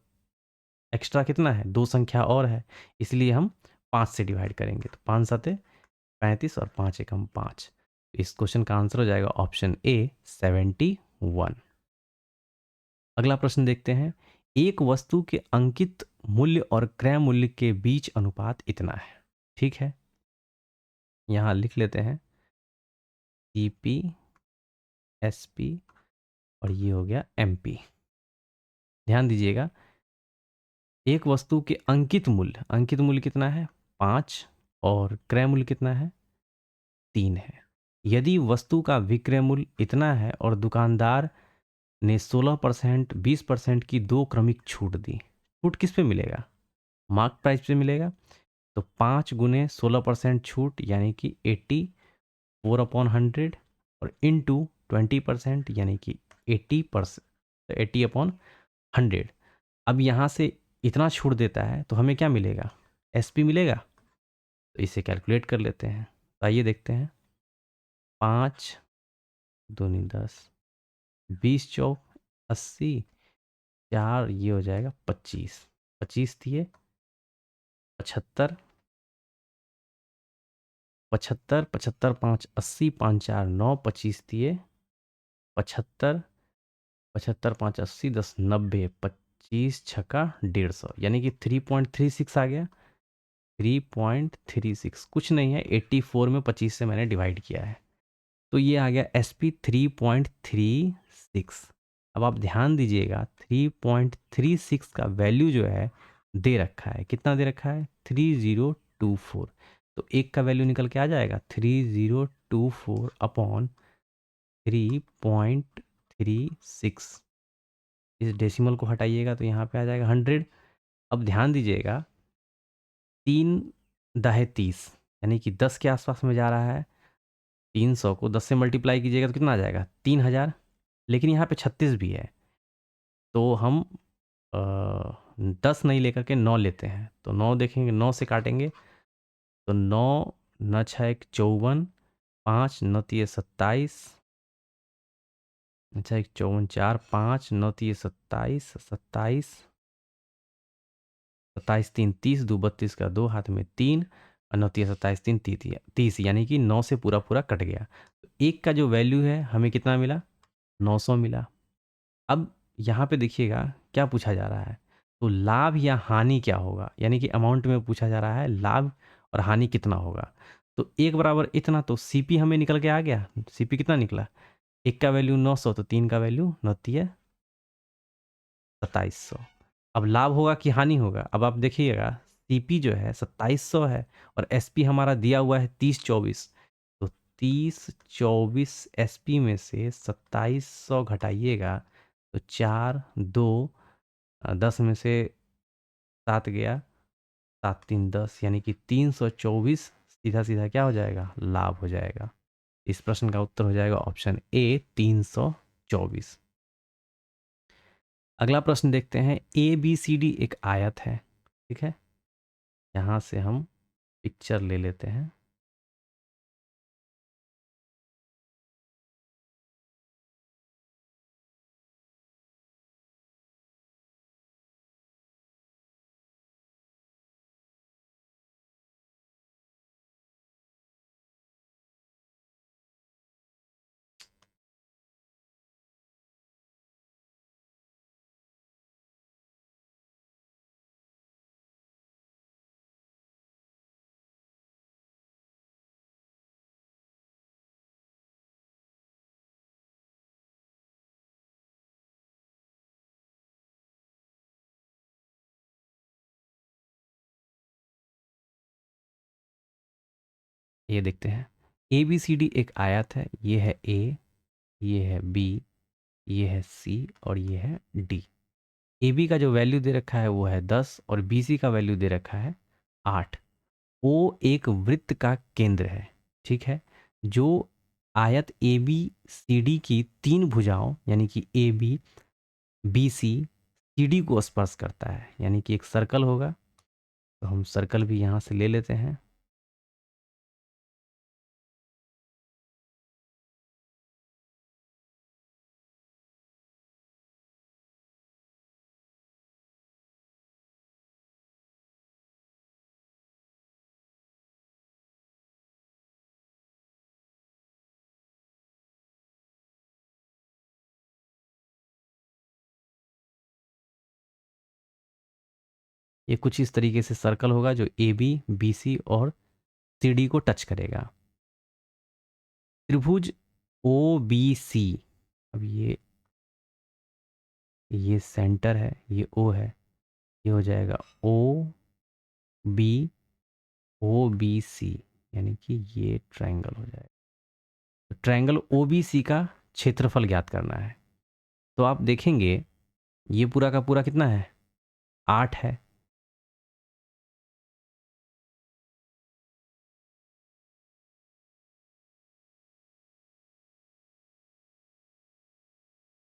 एक्स्ट्रा कितना है 2 संख्या और है, इसलिए हम 5 से डिवाइड करेंगे। तो 5 7 35 और 5 एकम 5। इस क्वेश्चन का आंसर हो जाएगा ऑप्शन ए 71। अगला प्रश्न देखते हैं। एक वस्तु के अंकित मूल्य और क्रय मूल्य के बीच अनुपात इतना है। ठीक है, यहां लिख लेते हैं सीपी एसपी और ये हो गया एमपी। ध्यान दीजिएगा, एक वस्तु के अंकित मूल्य कितना है 5 और क्रय मूल्य कितना है 3 है। यदि वस्तु का विक्रय मूल्य इतना है और दुकानदार ने 16%, 20% की 2 क्रमिक छूट दी, छूट किस पे मिलेगा, मार्क प्राइस पे मिलेगा। तो 5 गुने 16% छूट यानी कि 84/100 और इंटू 20% यानी कि 80%, 80/100। अब यहाँ से इतना छूट देता है तो हमें क्या मिलेगा, एसपी मिलेगा। तो इसे कैलकुलेट कर लेते हैं। तो आइए देखते हैं, 5 दूनी 10, 20 चौक 80, 4 ये हो जाएगा 25, 25 दिए 75, 75 75 5 80, 5 4 9, 25 दिए 75, 75 5 80, 10 90, 25 छक्का 150, यानी कि 3.36 आ गया। 3.36 कुछ नहीं है, 84 में 25 से मैंने डिवाइड किया है, तो ये आ गया एस पी 3.36। अब आप ध्यान दीजिएगा 3.36 का वैल्यू जो है दे रखा है, कितना दे रखा है 3024। तो एक का वैल्यू निकल के आ जाएगा 3024 अपॉन 3.36। इस डेसिमल को हटाइएगा तो यहाँ पे आ जाएगा 100। अब ध्यान दीजिएगा, 3×10 यानी कि 10 के आसपास में जा रहा है। 300 को 10 से मल्टीप्लाई कीजिएगा तो कितना आ जाएगा? 3000। लेकिन यहाँ पे 36 भी है, तो हम 10 नहीं लेकर के 9 लेते हैं। तो 9 देखेंगे, 9 से काटेंगे तो 9 9 6 1 54, 5 9 3 27, अच्छा 1 54 4 5 9 3 27 27 27 3 30, 2 32 का 2 हाथ में 3 और 9 3 27 3 30, यानी कि 9 से पूरा पूरा कट गया। तो एक का जो वैल्यू है हमें कितना मिला? 900 मिला। अब यहाँ पे देखिएगा क्या पूछा जा रहा है, तो लाभ या हानि क्या होगा, यानी कि अमाउंट में पूछा जा रहा है लाभ और हानि कितना होगा। तो एक बराबर इतना, तो सीपी हमें निकल के आ गया। सीपी कितना निकला? एक का वैल्यू 900, तो 3 का वैल्यू 9 3 2700। अब लाभ होगा कि हानि होगा? अब आप देखिएगा, सीपी जो है 2700 है और एसपी हमारा दिया हुआ है 3024। तो 3024 एसपी में से 2700 घटाइएगा तो 4 2 10 में से 7 गया, 7 3 10, यानी कि 324 सीधा सीधा क्या हो जाएगा? लाभ हो जाएगा। इस प्रश्न का उत्तर हो जाएगा ऑप्शन ए 324। अगला प्रश्न देखते हैं। ए बी सी डी एक आयत है, ठीक है। यहाँ से हम पिक्चर ले लेते हैं। ये देखते हैं, ए बी सी डी एक आयत है। ये है ए, ये है बी, ये है सी और ये है डी। ए बी का जो वैल्यू दे रखा है वो है 10 और बी सी का वैल्यू दे रखा है 8। ओ एक वृत्त का केंद्र है, ठीक है। जो आयत ए बी सी डी की 3 भुजाओं यानी कि A B B C C D को स्पर्श करता है, यानी कि एक सर्कल होगा। तो हम सर्कल भी यहाँ से ले लेते हैं। ये कुछ इस तरीके से सर्कल होगा जो ए बी बी सी और सी डी को टच करेगा। त्रिभुज ओ बी सी, अब ये सेंटर है, ये ओ है, ये हो जाएगा O B O B C, यानी कि ये ट्रायंगल हो जाएगा। तो ट्रायंगल ओ बी सी का क्षेत्रफल ज्ञात करना है। तो आप देखेंगे ये पूरा का पूरा कितना है? 8 है।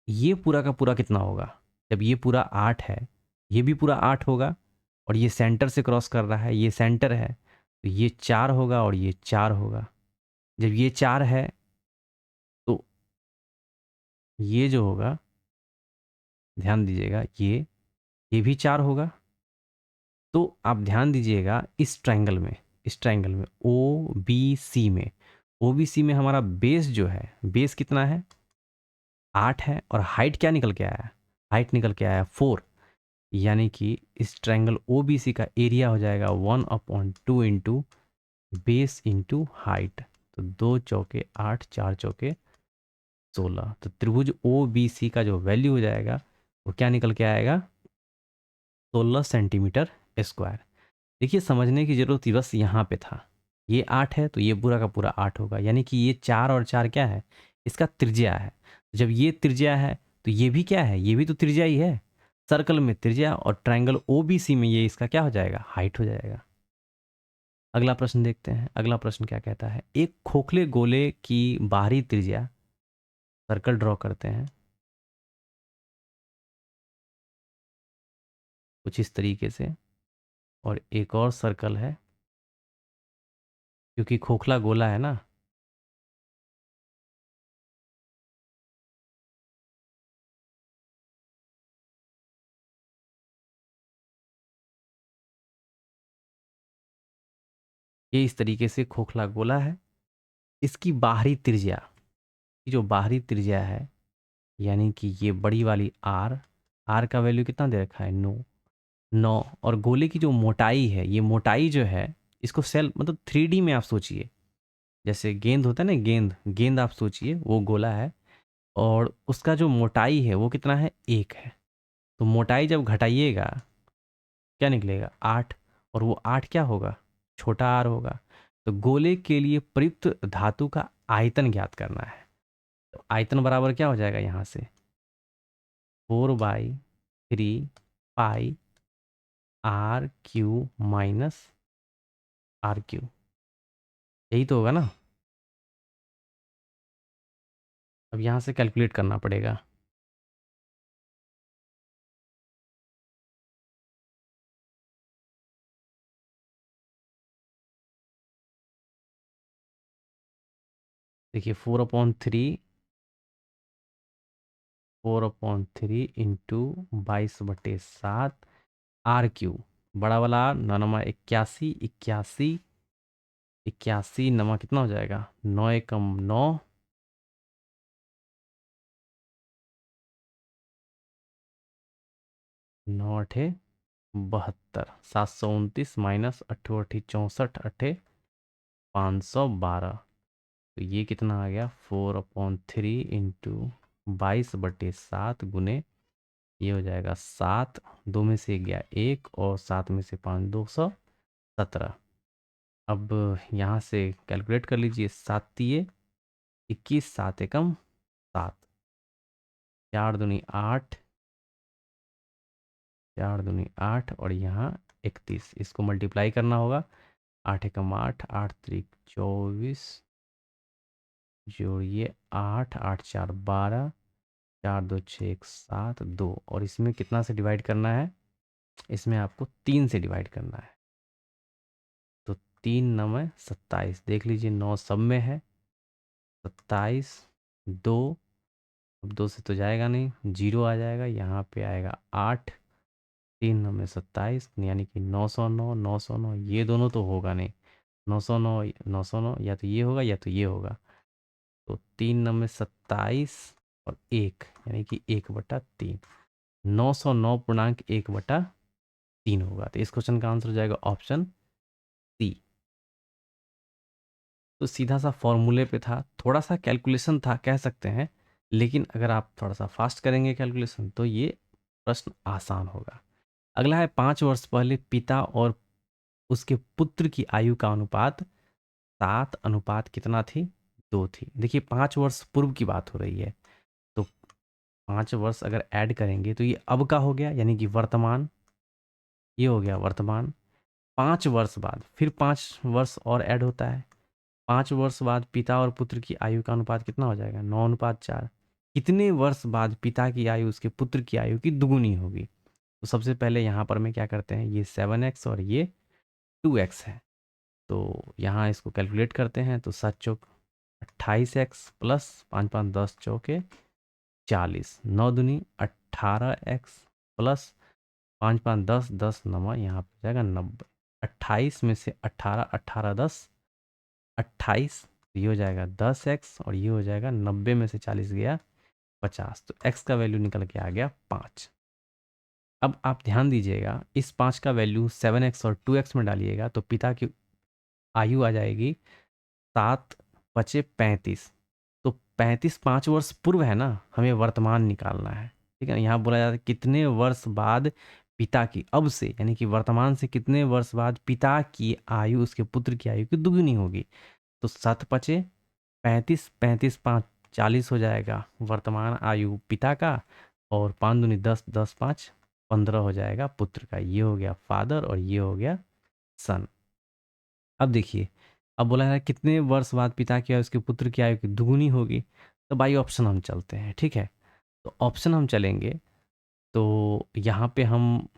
ये पूरा का पूरा कितना होगा? जब ये पूरा 8 है, ये भी पूरा 8 होगा और ये सेंटर से क्रॉस कर रहा है, ये सेंटर है, तो ये 4 होगा और ये 4 होगा। जब ये 4 है तो ये जो होगा, ध्यान दीजिएगा, ये भी 4 होगा। तो आप ध्यान दीजिएगा इस ट्रायंगल में ओ बी सी में, ओ बी सी में हमारा बेस जो है, बेस कितना है? 8 है और हाइट क्या निकल के आया? हाइट निकल के आया 4, यानी कि इस ट्रायंगल ओ बी सी का एरिया हो जाएगा 1/2 इंटू बेस इंटू हाइट। तो 2 चौके 8, 4 चौके 16। तो त्रिभुज ओ बी सी का जो वैल्यू हो जाएगा वो क्या निकल के आएगा? 16 सेंटीमीटर स्क्वायर। देखिए, समझने की जरूरत ही बस यहाँ पे था। ये 8 है तो ये पूरा का पूरा 8 होगा, यानी कि ये 4 और 4 क्या है? इसका त्रिज्या है। जब ये त्रिज्या है तो ये भी क्या है, ये भी तो त्रिज्या ही है। सर्कल में त्रिज्या और ट्रायंगल ओबीसी में ये इसका क्या हो जाएगा, हाइट हो जाएगा। अगला प्रश्न देखते हैं। अगला प्रश्न क्या कहता है, एक खोखले गोले की बाहरी त्रिज्या, सर्कल ड्रॉ करते हैं कुछ इस तरीके से, और एक और सर्कल है क्योंकि खोखला गोला है ना, ये इस तरीके से खोखला गोला है। इसकी बाहरी त्रिज्या, जो बाहरी त्रिज्या है, यानी कि ये बड़ी वाली आर, आर का वैल्यू कितना दे रखा है, 9, 9। और गोले की जो मोटाई है, ये मोटाई जो है, इसको सेल मतलब 3D में आप सोचिए, जैसे गेंद होता है ना, गेंद गेंद आप सोचिए वो गोला है, और उसका जो मोटाई है वो कितना है, 1 है। तो मोटाई जब घटाइएगा क्या निकलेगा, 8। और वो 8 क्या होगा, छोटा आर होगा। तो गोले के लिए प्रयुक्त धातु का आयतन ज्ञात करना है। तो आयतन बराबर क्या हो जाएगा यहाँ से, 4/3 r cube minus r cube, यही तो होगा ना। अब यहाँ से कैलकुलेट करना पड़ेगा। देखिए 4/3 इंटू 22/7 आर क्यू, बड़ा वाला आर, 9 81, 81, 81 नमा कितना हो जाएगा, 9 एकम 9, 9 अठे 72, 729 माइनस 8 अठी 64, अठे 512। तो ये कितना आ गया, 4/3 इंटू 22/7 गुने, ये हो जाएगा 7, 2 में से गया 1 और 7 में से 5, 217। अब यहाँ से कैलकुलेट कर लीजिए, 7 तिये 21, 7 एकम 7, 4 दूनी 8, 4 दूनी 8, और यहाँ 31, इसको मल्टीप्लाई करना होगा। 8 एकम 8, 8 त्रिक 24, जोड़िए 8, 8 4 12, 4 2 6 1 7 2, और इसमें कितना से डिवाइड करना है, इसमें आपको 3 से डिवाइड करना है। तो 3 9 27, देख लीजिए 9 सब में है, 27, 2, अब 2 से तो जाएगा नहीं, 0 आ जाएगा, यहाँ पे आएगा 8, 3 9 27, यानी कि 909, 909, ये दोनों तो होगा नहीं, 909, 909 या तो ये होगा या तो ये होगा। तो 3 9 27 और 1, यानी कि 1/3, 909.1/3 होगा। तो इस क्वेश्चन का आंसर हो जाएगा ऑप्शन सी। तो सीधा सा फॉर्मूले पे था, थोड़ा सा कैलकुलेशन था कह सकते हैं, लेकिन अगर आप थोड़ा सा फास्ट करेंगे कैलकुलेशन तो ये प्रश्न आसान होगा। अगला है, 5 वर्ष पहले पिता और उसके पुत्र की आयु का अनुपात 7 अनुपात कितना थी, 2 थी। देखिए 5 वर्ष पूर्व की बात हो रही है, तो 5 वर्ष अगर ऐड करेंगे तो ये अब का हो गया, यानी कि वर्तमान, ये हो गया वर्तमान। 5 वर्ष बाद फिर 5 वर्ष और ऐड होता है, 5 वर्ष बाद पिता और पुत्र की आयु का अनुपात कितना हो जाएगा, 9:4। कितने वर्ष बाद पिता की आयु उसके पुत्र की आयु की दुगुनी होगी। तो सबसे पहले यहाँ पर में क्या करते हैं, ये 7x और ये 2x है, तो यहाँ इसको कैलकुलेट करते हैं। तो 7 चौक 28x प्लस 5 5 10 चौके 40, 9 दूनी 18x प्लस 5 5 10 10 नमा, यहाँ पर जाएगा 90। 28 में से 18, 18 10 28, ये हो जाएगा 10x, और ये हो जाएगा 90 में से 40 गया 50, तो x का वैल्यू निकल के आ गया 5। अब आप ध्यान दीजिएगा, इस 5 का वैल्यू 7x और 2x में डालिएगा तो पिता की आयु आ जाएगी 7×5 = 35। तो 35 5 वर्ष पूर्व है ना, हमें वर्तमान निकालना है, ठीक है ना। यहाँ बोला जाता है कितने वर्ष बाद पिता की, अब से यानी कि वर्तमान से कितने वर्ष बाद पिता की आयु उसके पुत्र की आयु की दुगुनी होगी। तो 7×5 = 35, 35 5 40 हो जाएगा वर्तमान आयु पिता का, और 5 दूनी 10, 10 5 15 हो जाएगा पुत्र का। ये हो गया फादर और ये हो गया सन। अब देखिए, अब बोला है कितने वर्ष बाद पिता की आयु उसके पुत्र की आयु की दुगुनी होगी। तो बाई ऑप्शन हम चलते हैं, ठीक है। तो ऑप्शन हम चलेंगे, तो यहाँ पे हम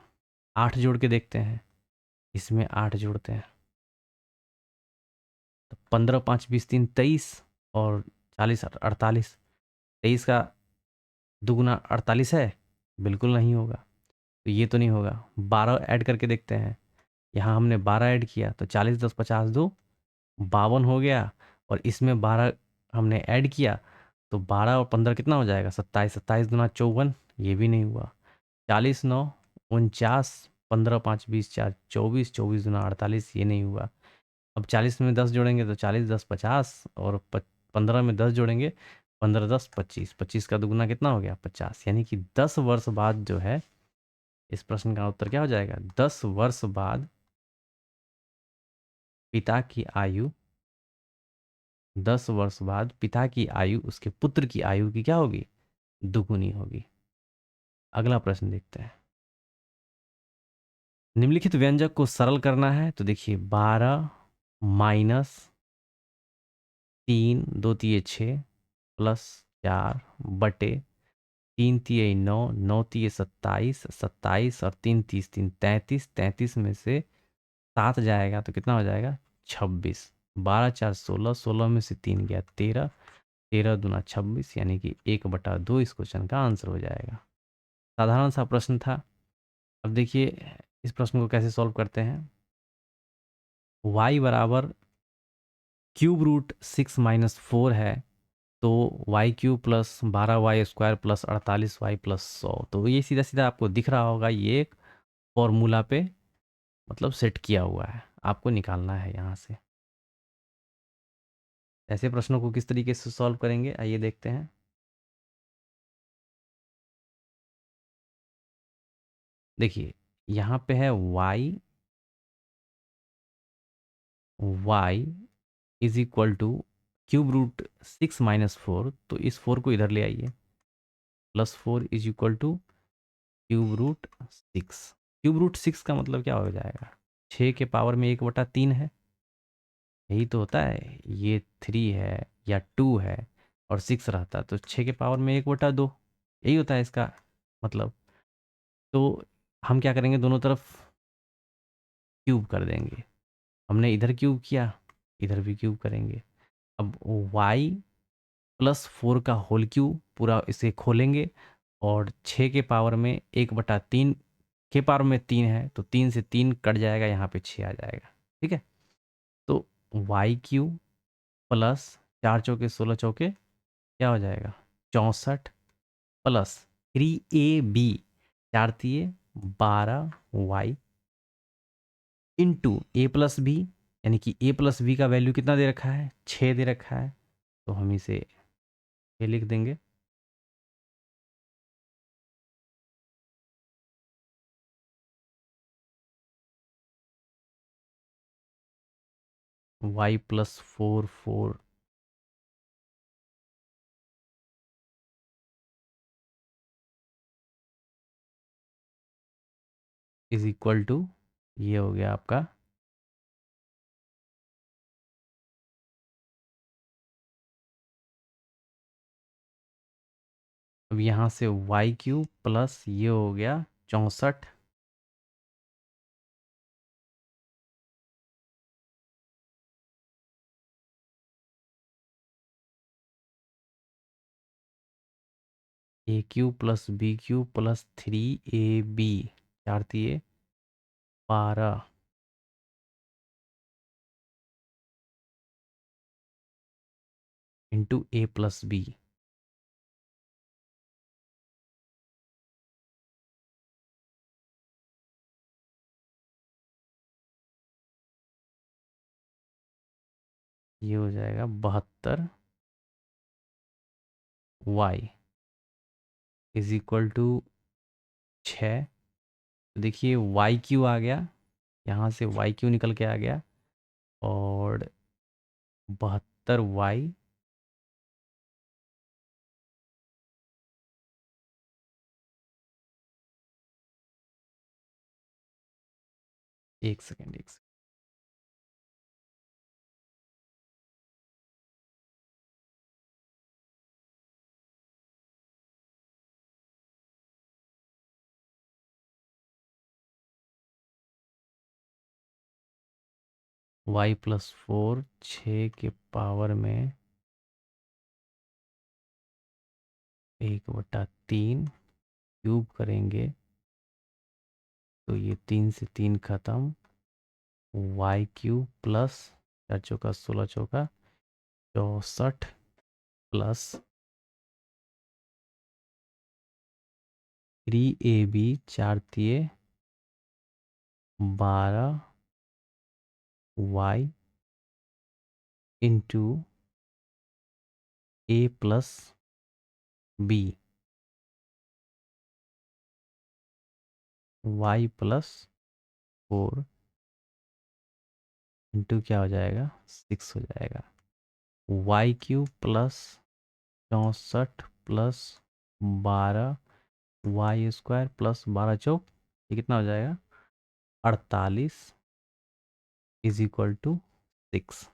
8 जोड़ के देखते हैं, इसमें 8 जोड़ते हैं तो 15 5 20 3 23 और 40 48। 23 का दुगुना 48 है, बिल्कुल नहीं होगा, तो ये तो नहीं होगा। 12 ऐड करके देखते हैं, यहाँ हमने 12 ऐड किया तो 40 10 50 2 52 हो गया, और इसमें 12 हमने ऐड किया तो 12 और 15 कितना हो जाएगा 27, 27 दूना 54, ये भी नहीं हुआ। 40 9 49, 15 5 20 4 24, 24 दूना 48, ये नहीं हुआ। अब 40 में 10 जोड़ेंगे तो 40 10 50, और 15 में 10 जोड़ेंगे 15 10 25, 25 का दुगुना कितना हो गया 50, यानी कि 10 वर्ष बाद जो है, इस प्रश्न का उत्तर क्या हो जाएगा, 10 वर्ष बाद पिता की आयु, 10 वर्ष बाद पिता की आयु उसके पुत्र की आयु की क्या होगी, दुगुनी होगी। अगला प्रश्न देखते हैं। निम्नलिखित व्यंजक को सरल करना है, तो देखिए 12 माइनस 3 2 तिये 6 प्लस 4 बटे 3 तिये 9, 9 तिये 27, 27 और 3 30 3 33, 33 में से 7 जाएगा तो कितना हो जाएगा 26। 12 4 16, 16 में से 3 गया 13, 13 दूना 26, यानी कि 1/2 इस क्वेश्चन का आंसर हो जाएगा। साधारण सा प्रश्न था। अब देखिए इस प्रश्न को कैसे सॉल्व करते हैं। y बराबर क्यूब रूट 6 माइनस 4 है, तो y cube plus 12y² plus 48y plus 100, तो ये सीधा सीधा आपको दिख रहा होगा, ये एक फॉर्मूला पे मतलब सेट किया हुआ है, आपको निकालना है यहाँ से। ऐसे प्रश्नों को किस तरीके से सॉल्व करेंगे आइए देखते हैं। देखिए यहाँ पे है y is equal to cube root 6 minus 4, तो इस 4 को इधर ले आइए, plus 4 is equal to cube root 6। Cube root 6 का मतलब क्या हो जाएगा, 6 के पावर में 1/3 है, यही तो होता है। ये 3 है या 2 है और 6 रहता तो 6 के पावर में 1/2, यही होता है इसका मतलब। तो हम क्या करेंगे, दोनों तरफ क्यूब कर देंगे। हमने इधर क्यूब किया, इधर भी क्यूब करेंगे। अब y प्लस 4 का होल क्यूब पूरा इसे खोलेंगे, और 6 के पावर में 1/3 के पावर में 3 है, तो 3 से 3 कट जाएगा, यहाँ पे 6 आ जाएगा, ठीक है। तो वाई क्यूब प्लस 4 चौके 16 चौके क्या हो जाएगा 64, plus 3ab 4 तिये 12y into A plus B, यानी कि ए प्लस बी का वैल्यू कितना दे रखा है 6 दे रखा है, तो हम इसे ये लिख देंगे। y plus 4 4 is equal to, ये हो गया आपका अब यहाँ से वाई क्यूब प्लस ये हो गया 64, A cube plus B cube plus 3ab 4 तिये 12 इंटू ए प्लस बी, ये हो जाएगा 72 y इज इक्वल टू 6। तो देखिए वाई क्यू आ गया, यहाँ से वाई क्यू निकल के आ गया, और 72y एक सेकेंड, एक सेकेंड। y+4 6 के पावर में 1/3 क्यूब करेंगे तो ये 3 से 3 खत्म, y³ प्लस 4 चौका 16 चौका 64 प्लस 3ab 4 तिये 12 y into a plus b, y+4 into क्या हो जाएगा 6 हो जाएगा, y³ plus 64 plus 12 y² plus 12 चौक, ये कितना हो जाएगा 48 इज इक्वल टू 6।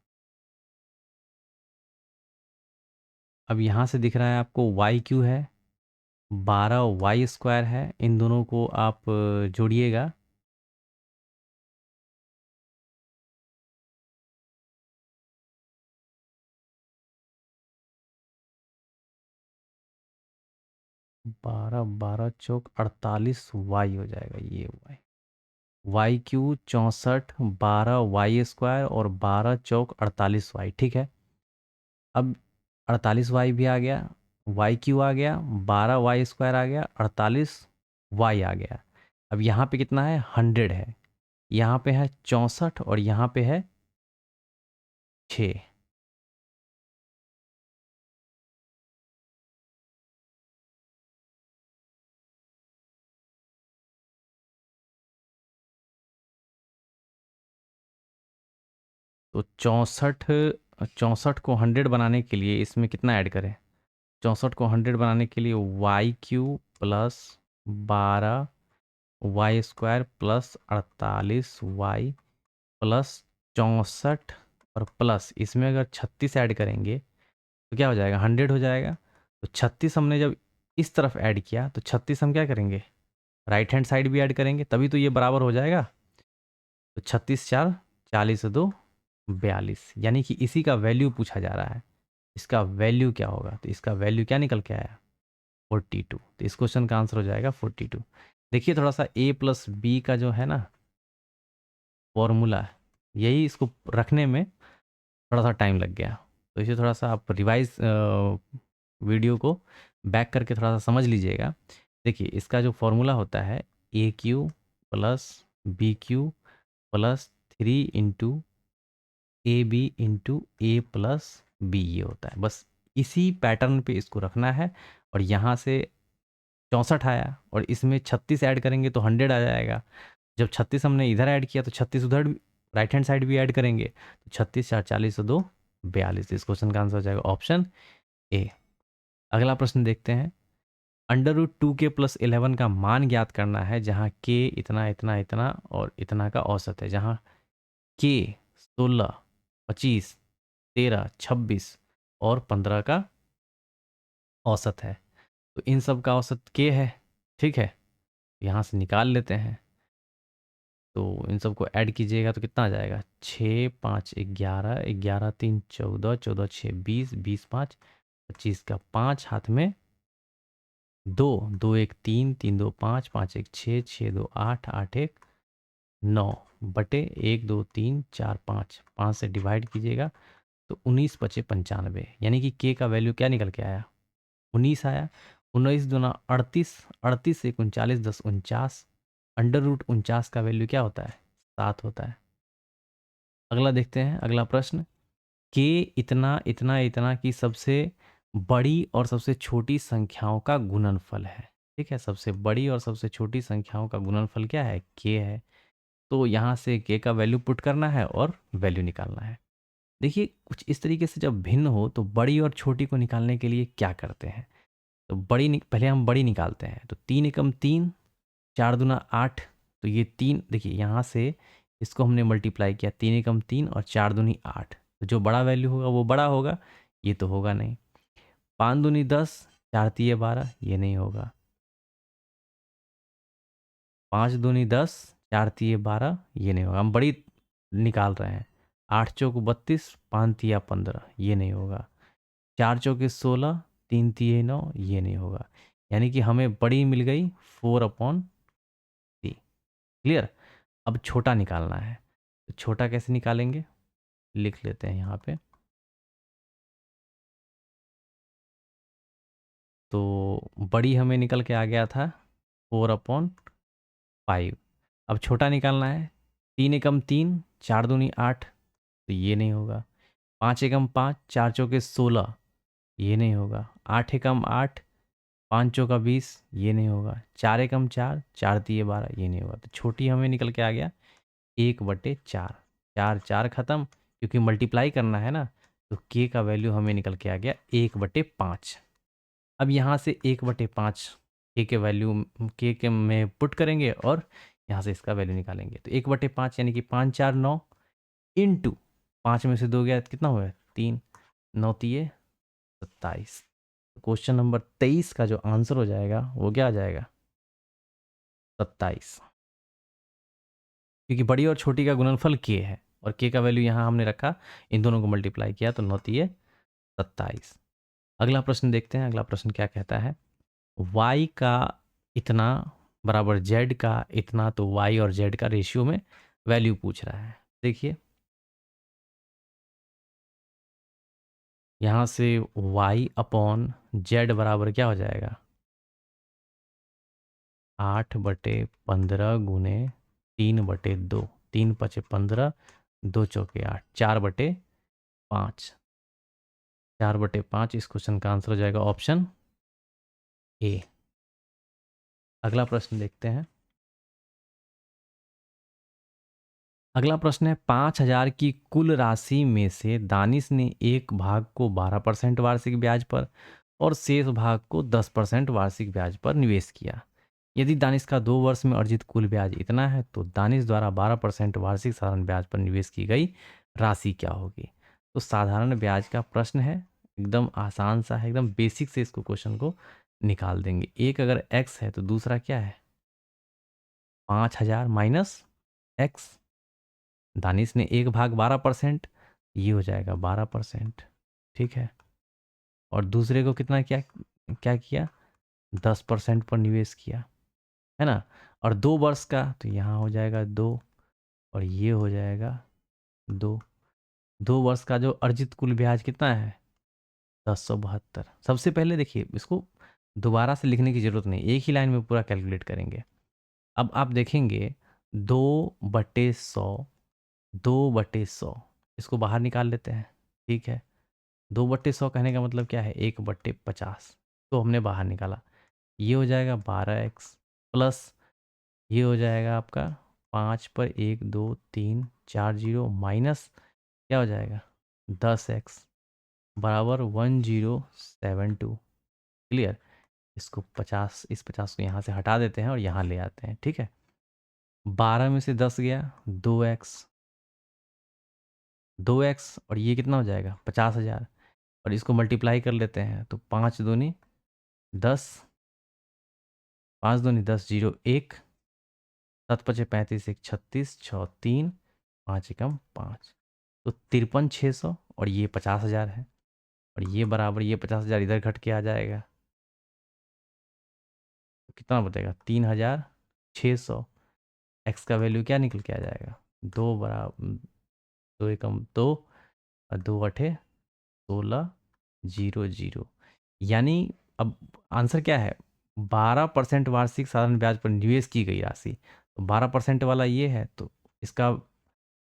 अब यहाँ से दिख रहा है आपको y³ है, 12 y² है, इन दोनों को आप जोड़िएगा, बारह 12 चौक 48 y हो जाएगा, ये y³ 64 12 y² और 12 चौक 48 y, ठीक है। अब 48 y भी आ गया, y³ आ गया, 12 y² आ गया, 48 y आ गया। अब यहाँ पे कितना है 100 है, यहाँ पे है 64 और यहाँ पे है 6। तो 64 को 100 बनाने के लिए इसमें कितना ऐड करें, 64 को 100 बनाने के लिए y³ plus 12 y² plus 48 y plus 64 और प्लस इसमें अगर 36 ऐड करेंगे तो क्या हो जाएगा 100 हो जाएगा। तो 36 हमने जब इस तरफ ऐड किया तो 36 हम क्या करेंगे राइट हैंड साइड भी ऐड करेंगे, तभी तो ये बराबर हो जाएगा। तो 36 4 40 2 42, यानी कि इसी का वैल्यू पूछा जा रहा है, इसका वैल्यू क्या होगा, तो इसका वैल्यू क्या निकल के आया 42। तो इस क्वेश्चन का आंसर हो जाएगा 42। देखिए थोड़ा सा a प्लस बी का जो है ना फॉर्मूला, यही इसको रखने में थोड़ा सा टाइम लग गया, तो इसे थोड़ा सा आप रिवाइज वीडियो को बैक करके थोड़ा सा समझ लीजिएगा। देखिए इसका जो फॉर्मूला होता है a³ plus b³ plus 3 into ab into a plus B, ये होता है। बस इसी पैटर्न पे इसको रखना है, और यहाँ से 64 आया और इसमें 36 ऐड करेंगे तो 100 आ जाएगा। जब 36 हमने इधर ऐड किया तो 36 उधर राइट हैंड साइड भी ऐड करेंगे, तो 36 4 40 2 42। इस क्वेश्चन का आंसर हो जाएगा ऑप्शन ए। अगला प्रश्न देखते हैं। √2k+11 का मान ज्ञात करना है जहाँ k इतना इतना इतना और इतना का औसत है, जहाँ k 16 25 13 26 और 15 का औसत है। तो इन सब का औसत k है, ठीक है, यहाँ से निकाल लेते हैं। तो इन सबको ऐड कीजिएगा तो कितना आ जाएगा 6 5 11 11 3 14 14 6 20 20 5 25 का 5 हाथ में 2 2 1 3 3 2 5 5 1 6 6 2 8 8 1 9 बटे 1 2 3 4 5 5 से डिवाइड कीजिएगा तो 19 बचे 95, यानी कि के का वैल्यू क्या निकल के आया 19 आया। 19 दूना 38, 38 से 39 10 49, √49 का वैल्यू क्या होता है 7 होता है। अगला देखते हैं, अगला प्रश्न, के इतना इतना इतना की सबसे बड़ी और सबसे छोटी संख्याओं का गुणनफल है, ठीक है, सबसे बड़ी और सबसे छोटी संख्याओं का गुणनफल क्या है के है। तो यहाँ से के का वैल्यू पुट करना है और वैल्यू निकालना है। देखिए कुछ इस तरीके से जब भिन्न हो तो बड़ी और छोटी को निकालने के लिए क्या करते हैं, तो पहले हम बड़ी निकालते हैं। तो 3 एकम 3, 4 दूना 8, तो ये 3, देखिए यहाँ से इसको हमने मल्टीप्लाई किया, 3 एकम 3 और 4 दूनी 8, तो जो बड़ा वैल्यू होगा वो बड़ा होगा, ये तो होगा नहीं। 5 दूनी 10, 4 तिये 12, ये नहीं होगा। 5 दूनी 10, 4 तिये 12, ये नहीं होगा। हम बड़ी निकाल रहे हैं। 8 चौक 32, 5 तिया 15, ये नहीं होगा। 4 चौके 16, 3 तिये 9, ये नहीं होगा। यानी कि हमें बड़ी मिल गई 4/3। क्लियर। अब छोटा निकालना है, तो छोटा कैसे निकालेंगे, लिख लेते हैं यहाँ पे। तो बड़ी हमें निकल के आ गया था 4/5। अब छोटा निकालना है, 3 एकम 3, 4 दूनी 8, तो ये नहीं होगा। 5 एकम 5, 4 चौके 16, ये नहीं होगा। 8 एकम 8, 5 चौका 20, ये नहीं होगा। 4 एकम 4, 4 तिये 12, ये नहीं होगा। तो छोटी हमें निकल के आ गया 1/4। 4 4 खत्म, क्योंकि मल्टीप्लाई करना है ना, तो के का वैल्यू हमें निकल के आ गया 1/5। अब यहाँ से 1/5 के वैल्यू के में पुट करेंगे और यहाँ से इसका वैल्यू निकालेंगे। तो 1/5 यानी कि 5 4 9 इंटू 5 में से 2 गया, कितना हुआ, 3, 9 तिये 27। क्वेश्चन नंबर 23 का जो आंसर हो जाएगा वो क्या आ जाएगा, 27। क्योंकि बड़ी और छोटी का गुणनफल के है और के का वैल्यू यहाँ हमने रखा, इन दोनों को मल्टीप्लाई किया तो 9 तिये 27। अगला प्रश्न देखते हैं। अगला प्रश्न क्या कहता है, y का इतना बराबर z का इतना, तो y और z का रेशियो में वैल्यू पूछ रहा है। देखिए यहाँ से y/z बराबर क्या हो जाएगा, 8/15 गुने 3/2, 3 5 15, 2 चौके 8, 4/5। 4/5 इस क्वेश्चन का आंसर हो जाएगा ऑप्शन ए। अगला प्रश्न देखते हैं। अगला प्रश्न है, 5,000 की कुल राशि में से दानिश ने एक भाग को 12% वार्षिक ब्याज पर और शेष भाग को 10% वार्षिक ब्याज पर निवेश किया। यदि दानिश का 2 वर्ष में अर्जित कुल ब्याज इतना है, तो दानिश द्वारा 12% वार्षिक साधारण ब्याज पर निवेश की गई राशि क्या होगी। तो साधारण ब्याज का प्रश्न है, एकदम आसान सा है, एकदम बेसिक से इसको क्वेश्चन को निकाल देंगे। एक अगर x है तो दूसरा क्या है, 5,000 माइनस x। दानिश ने एक भाग 12%, ये हो जाएगा 12%, ठीक है। और दूसरे को कितना क्या क्या किया, 10% पर निवेश किया, है ना। और 2 वर्ष का तो यहाँ हो जाएगा 2 और ये हो जाएगा 2। 2 वर्ष का जो अर्जित कुल ब्याज कितना है, 1072। सबसे पहले देखिए, इसको दोबारा से लिखने की ज़रूरत नहीं, एक ही लाइन में पूरा कैलकुलेट करेंगे। अब आप देखेंगे 2/100, 2/100 इसको बाहर निकाल लेते हैं, ठीक है। 2/100 कहने का मतलब क्या है, 1/50 तो हमने बाहर निकाला। ये हो जाएगा 12x प्लस ये हो जाएगा आपका 5 पर 1 2 3 4 0 माइनस क्या हो जाएगा 10x बराबर 1072। क्लियर। इसको 50, इस 50 को यहाँ से हटा देते हैं और यहाँ ले आते हैं, ठीक है। 12 में से 10 गया, 2x, 2x और ये कितना हो जाएगा 50,000 और इसको मल्टीप्लाई कर लेते हैं तो 5 दूनी 10, 5 दूनी 10, 0 1, 7 पचे 35, 1 36, 6 3, 5 एकम 5, तो 53,600 और ये 50,000 है और ये बराबर ये 50,000 इधर घट के आ जाएगा, तो कितना बचेगा 3,600। एक्स का वैल्यू क्या निकल के आ जाएगा, 2 बराबर 2 एकम 2 और 2 अठे 16, 0 0। यानी अब आंसर क्या है, 12% वार्षिक साधारण ब्याज पर निवेश की गई राशि। तो 12% वाला ये है, तो इसका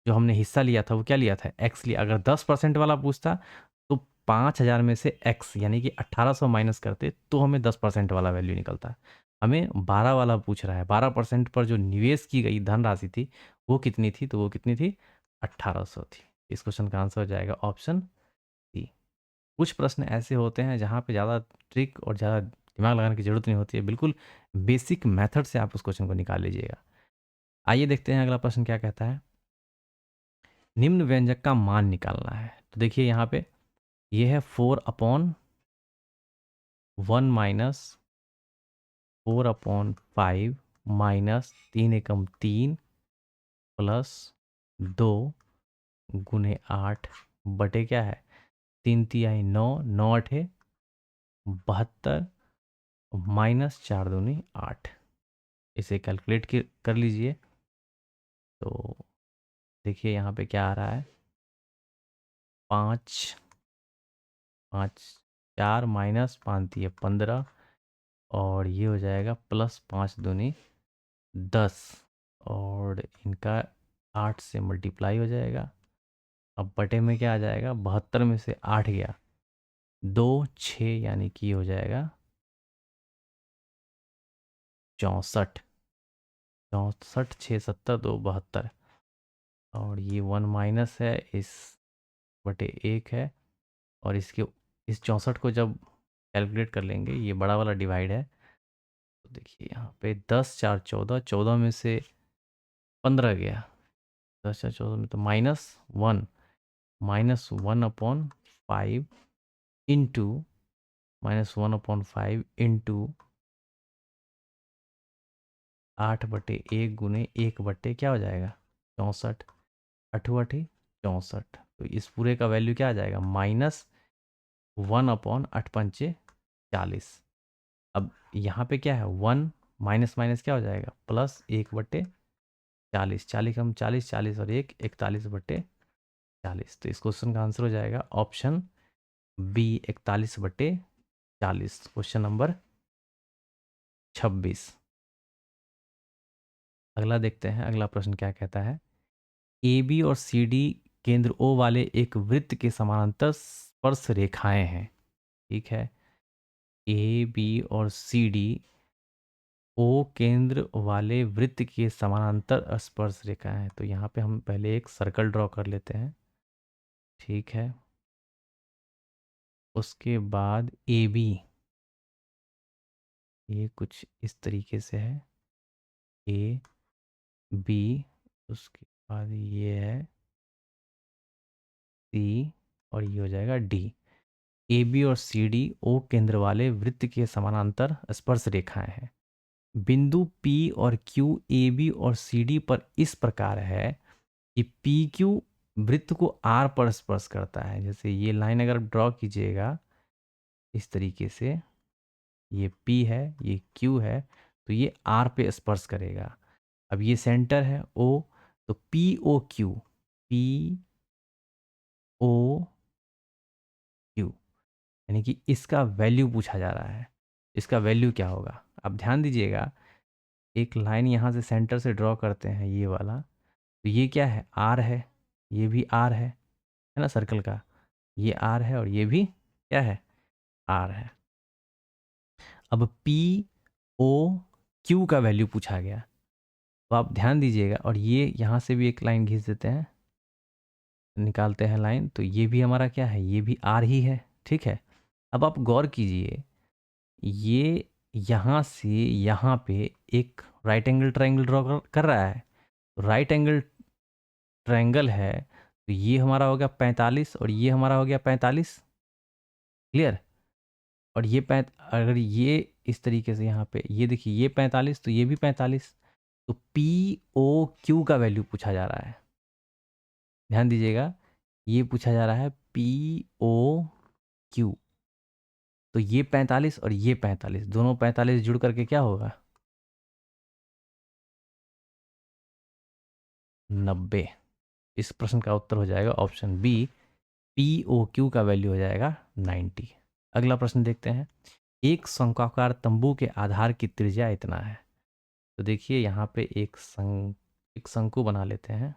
जो हमने हिस्सा लिया था वो क्या लिया था, एक्स लिया। अगर 10% वाला पूछता तो 5,000 में से एक्स यानी कि 1,800 माइनस करते तो हमें 10% वाला वैल्यू निकलता। हमें 12 वाला पूछ रहा है, 12% पर जो निवेश की गई धनराशि थी वो कितनी थी, तो वो कितनी थी 1,800 थी। इस क्वेश्चन का आंसर हो जाएगा ऑप्शन सी। कुछ प्रश्न ऐसे होते हैं जहाँ पे ज़्यादा ट्रिक और ज़्यादा दिमाग लगाने की ज़रूरत नहीं होती है, बिल्कुल बेसिक मेथड से आप उस क्वेश्चन को निकाल लीजिएगा। आइए देखते हैं अगला प्रश्न क्या कहता है। निम्न व्यंजक का मान निकालना है। तो देखिए यहाँ पे ये है 4/1 माइनस 4/5 माइनस 3 एकम 3 प्लस 2 गुने 8 बटे क्या है 3 तिहाई 9 9 अठे 72 माइनस 4 दूनी 8। इसे कैलकुलेट कर लीजिए। तो देखिए यहाँ पे क्या आ रहा है 5 5 4 माइनस 5 दिए 15 और ये हो जाएगा प्लस 5 दूनी 10 और इनका 8 से मल्टीप्लाई हो जाएगा। अब बटे में क्या आ जाएगा 72 में से 8 गया 2 6 यानी कि हो जाएगा 64 64 6 70 2 72 और ये 1 माइनस है इस बटे 1 है और इसके इस 64 को जब कैलकुलेट कर लेंगे ये बड़ा वाला डिवाइड है। तो देखिए यहाँ पे 10 4 14 14 में से 15 गया 10 4 14 में तो -1/5 इंटू -1/5 इंटू 8/1 गुने 1 क्या हो जाएगा 64 अठुअठी 64। तो इस पूरे का वैल्यू क्या आ जाएगा -1/8 40। अब यहाँ पे क्या है 1 माइनस माइनस क्या हो जाएगा +1/40 40 हम 40 40 और 1 41/40। तो इस क्वेश्चन का आंसर हो जाएगा ऑप्शन बी 41/40। Question number 26। अगला देखते हैं अगला प्रश्न क्या कहता है ए बी और सी डी केंद्र ओ वाले एक वृत्त के समानांतर स्पर्श रेखाएं हैं। ठीक है ए बी और सी डी ओ केंद्र वाले वृत्त के समानांतर स्पर्श रेखाएं हैं। तो यहाँ पे हम पहले एक सर्कल ड्रॉ कर लेते हैं। ठीक है उसके बाद ए बी ये कुछ इस तरीके से है ए बी उसके बाद ये है सी और ये हो जाएगा डी। ए बी और सी डी ओ केंद्र वाले वृत्त के समानांतर स्पर्श रेखाएं हैं। बिंदु P और Q ए बी और सी डी पर इस प्रकार है कि पी क्यू वृत्त को R पर स्पर्श करता है। जैसे ये लाइन अगर ड्रॉ कीजिएगा इस तरीके से ये P है ये Q है तो ये R पे स्पर्श करेगा। अब ये सेंटर है O तो पी ओ क्यू यानी कि इसका वैल्यू पूछा जा रहा है। इसका वैल्यू क्या होगा अब ध्यान दीजिएगा एक लाइन यहाँ से सेंटर से ड्रॉ करते हैं ये वाला तो ये क्या है आर है ये भी आर है ना सर्कल का ये आर है और ये भी क्या है आर है। अब पी ओ क्यू का वैल्यू पूछा गया तो आप ध्यान दीजिएगा और ये यहाँ से भी एक लाइन खींच देते हैं निकालते हैं लाइन तो ये भी हमारा क्या है ये भी आर ही है। ठीक है अब आप गौर कीजिए ये यहाँ से यहाँ पे एक राइट एंगल ट्रायंगल ड्रॉ कर रहा है। राइट एंगल ट्रायंगल है तो ये हमारा हो गया 45 और ये हमारा हो गया 45 क्लियर। और ये अगर ये इस तरीके से यहाँ पे ये देखिए ये 45 तो ये भी 45 तो पी ओ क्यू का वैल्यू पूछा जा रहा है। ध्यान दीजिएगा ये पूछा जा रहा है पी ओ क्यू तो ये 45 और ये 45 दोनों 45 जुड़ करके क्या होगा 90। इस प्रश्न का उत्तर हो जाएगा option B P O Q का वैल्यू हो जाएगा 90। अगला प्रश्न देखते हैं एक शंक्वाकार तंबू के आधार की त्रिज्या इतना है। तो देखिए यहाँ पे एक शंकु बना लेते हैं।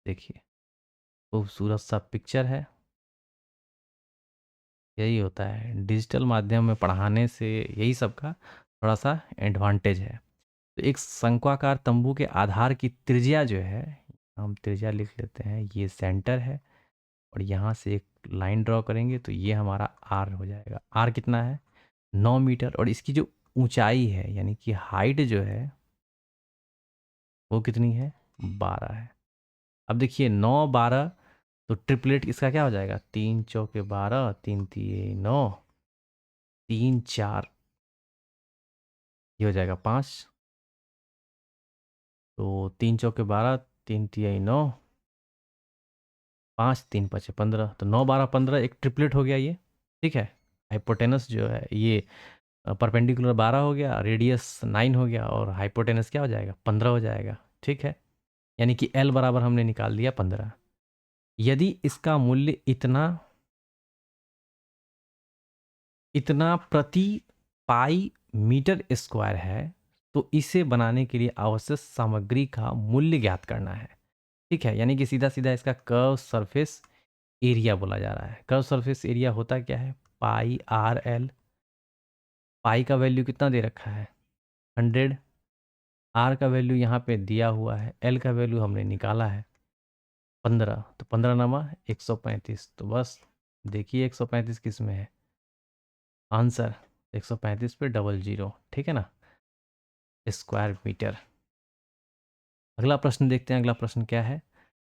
देखिए खूबसूरत सा पिक्चर है। यही होता है डिजिटल माध्यम में पढ़ाने से यही सब का थोड़ा सा एडवांटेज है। तो एक शंक्वाकार तंबू के आधार की त्रिज्या जो है हम त्रिज्या लिख लेते हैं ये सेंटर है और यहाँ से एक लाइन ड्रॉ करेंगे तो ये हमारा आर हो जाएगा। आर कितना है? 9 मीटर। और इसकी जो ऊंचाई है यानी कि हाइट जो है वो कितनी है? 12 है। अब देखिए 9 12, तो ट्रिपलेट इसका क्या हो जाएगा? 3 चौके 12, 3 तिये 9, 3 4, ये हो जाएगा 5। तो 3 चौके 12, 3 तिये 9, 5 3 5 15, तो 9 12 15 एक ट्रिपलेट हो गया ये। ठीक है। हाइपोटेनस जो है ये परपेंडिकुलर 12 हो गया, रेडियस 9 हो गया, और हाइपोटेनस क्या हो जाएगा? 15 हो जाएगा। ठीक है। यानी कि एल बराबर हमने निकाल दिया 15। यदि इसका मूल्य इतना इतना प्रति पाई मीटर स्क्वायर है तो इसे बनाने के लिए आवश्यक सामग्री का मूल्य ज्ञात करना है। ठीक है। यानी कि सीधा सीधा इसका कर्व सरफेस एरिया बोला जा रहा है। कर्व सरफेस एरिया होता क्या है? पाई आर एल। पाई का वैल्यू कितना दे रखा है? 100। आर का वैल्यू यहाँ पे दिया हुआ है, एल का वैल्यू हमने निकाला है 15। तो 15 नमा 135। तो बस देखिए 135 किस में है आंसर? 135 पे 00। ठीक है ना, स्क्वायर मीटर। अगला प्रश्न देखते हैं। अगला प्रश्न क्या है?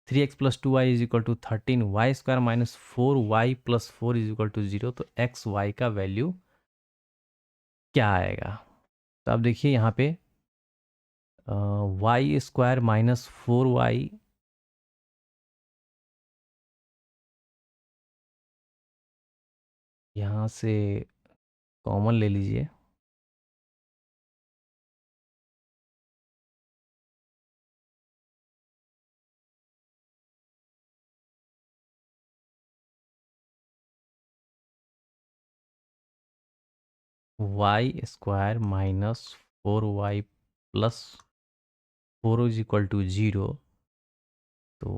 3x plus 2y is equal to 13, y square minus 4y plus 4 is equal to 0। तो एक्स वाई का वैल्यू क्या आएगा? तो अब देखिए यहाँ पे वाई स्क्वायर माइनस 4y, यहाँ से कॉमन ले लीजिए। Y square minus 4y plus 4 is equal to 0। तो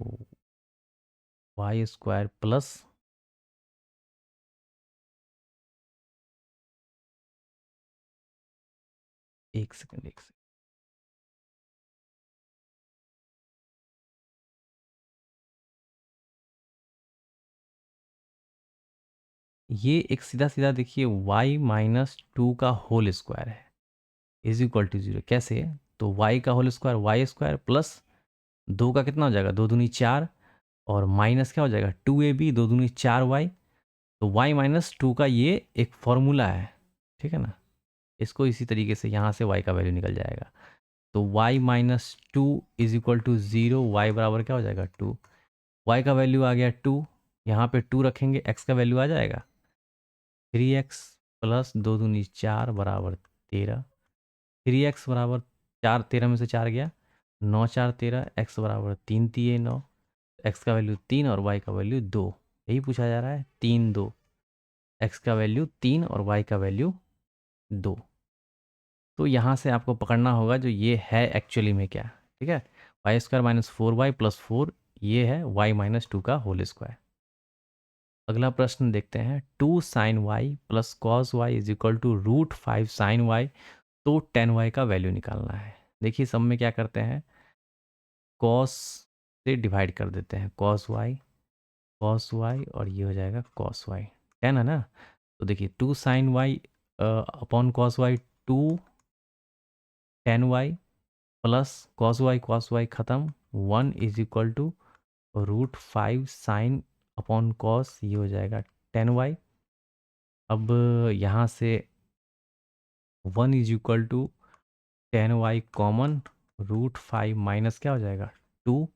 वाई स्क्वायर प्लस, एक सेकेंड एक सेकेंड, ये एक सीधा सीधा देखिए y माइनस 2 का होल स्क्वायर है इज इक्वल टू 0। कैसे? तो y का whole square y square plus 2 का कितना हो जाएगा? 2 दूनी 4, और माइनस क्या हो जाएगा? 2ab 2 दूनी 4y। तो y माइनस 2 का ये एक फॉर्मूला है। ठीक है ना, इसको इसी तरीके से यहाँ से y का वैल्यू निकल जाएगा। तो y minus 2 is equal to 0, y बराबर क्या हो जाएगा? 2। y का वैल्यू आ गया 2, यहाँ पे 2 रखेंगे, x का वैल्यू आ जाएगा 3x प्लस 2 दूनी 4 बराबर 13। 3x बराबर 4, 13 में से 4 गया, 9 4 13, x बराबर 3 तिये 9, x का वैल्यू 3 और y का वैल्यू 2। यही पूछा जा रहा है, 3 2, x का वैल्यू 3 और y का वैल्यू 2। तो यहाँ से आपको पकड़ना होगा जो ये है एक्चुअली में क्या। ठीक है, Y square minus 4y plus 4, ये है y माइनस 2 का होल स्क्वायर। अगला प्रश्न देखते हैं। 2 sine y plus cos y is equal to root 5 sine y. तो 10y का वैल्यू निकालना है। देखिए सब में क्या करते हैं, कॉस से डिवाइड कर देते हैं, कॉस वाई और ये हो जाएगा कॉस वाई। 10 है ना। तो देखिए 2 sine y upon cos y, 2 10y plus cos y ख़त्म, 1 is equal to root 5 sine upon cos, ये हो जाएगा 10y। अब यहाँ से 1 is equal to 10y common, root 5 minus क्या हो जाएगा? 2।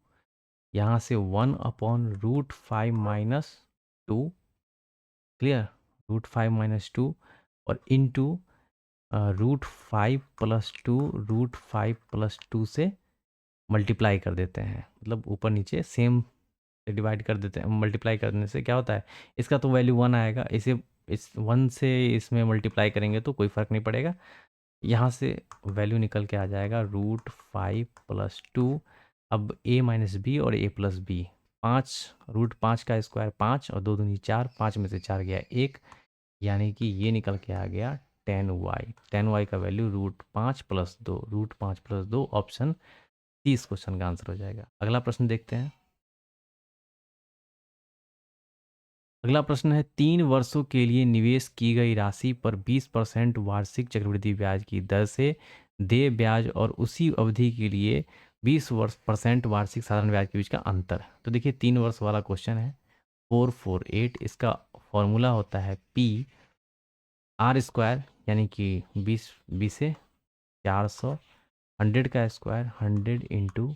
यहाँ से 1 upon root 5 minus 2, clear, root 5 minus 2, और into root 5 plus 2, root 5 plus 2 से मल्टीप्लाई कर देते हैं, मतलब ऊपर नीचे सेम से डिवाइड कर देते हैं। मल्टीप्लाई करने से क्या होता है, इसका तो वैल्यू 1 आएगा, इसे इस 1 से इसमें मल्टीप्लाई करेंगे तो कोई फ़र्क नहीं पड़ेगा। यहाँ से वैल्यू निकल के आ जाएगा रूट 5 प्लस 2। अब a माइनस बी और a प्लस बी, 5 रूट 5 का स्क्वायर 5 और 2 दूनी 4, 5 में से 4 गया 1, यानी कि ये निकल के आ गया 10y। 10y का value root 5 plus 2, root 5 plus 2, option 30 question का आंसर हो जाएगा। अगला प्रश्न देखते हैं। अगला प्रश्न है 3 वर्षों के लिए निवेश की गई राशि पर 20% वार्षिक चक्रवृद्धि ब्याज की दर से देय ब्याज और उसी अवधि के लिए 20% वार्षिक साधारण ब्याज के बीच का अंतर। तो देखिए 3 वर्ष वाला क्वेश्चन है 448। इसका फॉर्मूला होता है P r², यानी कि 20 से 400, 100 का स्क्वायर 100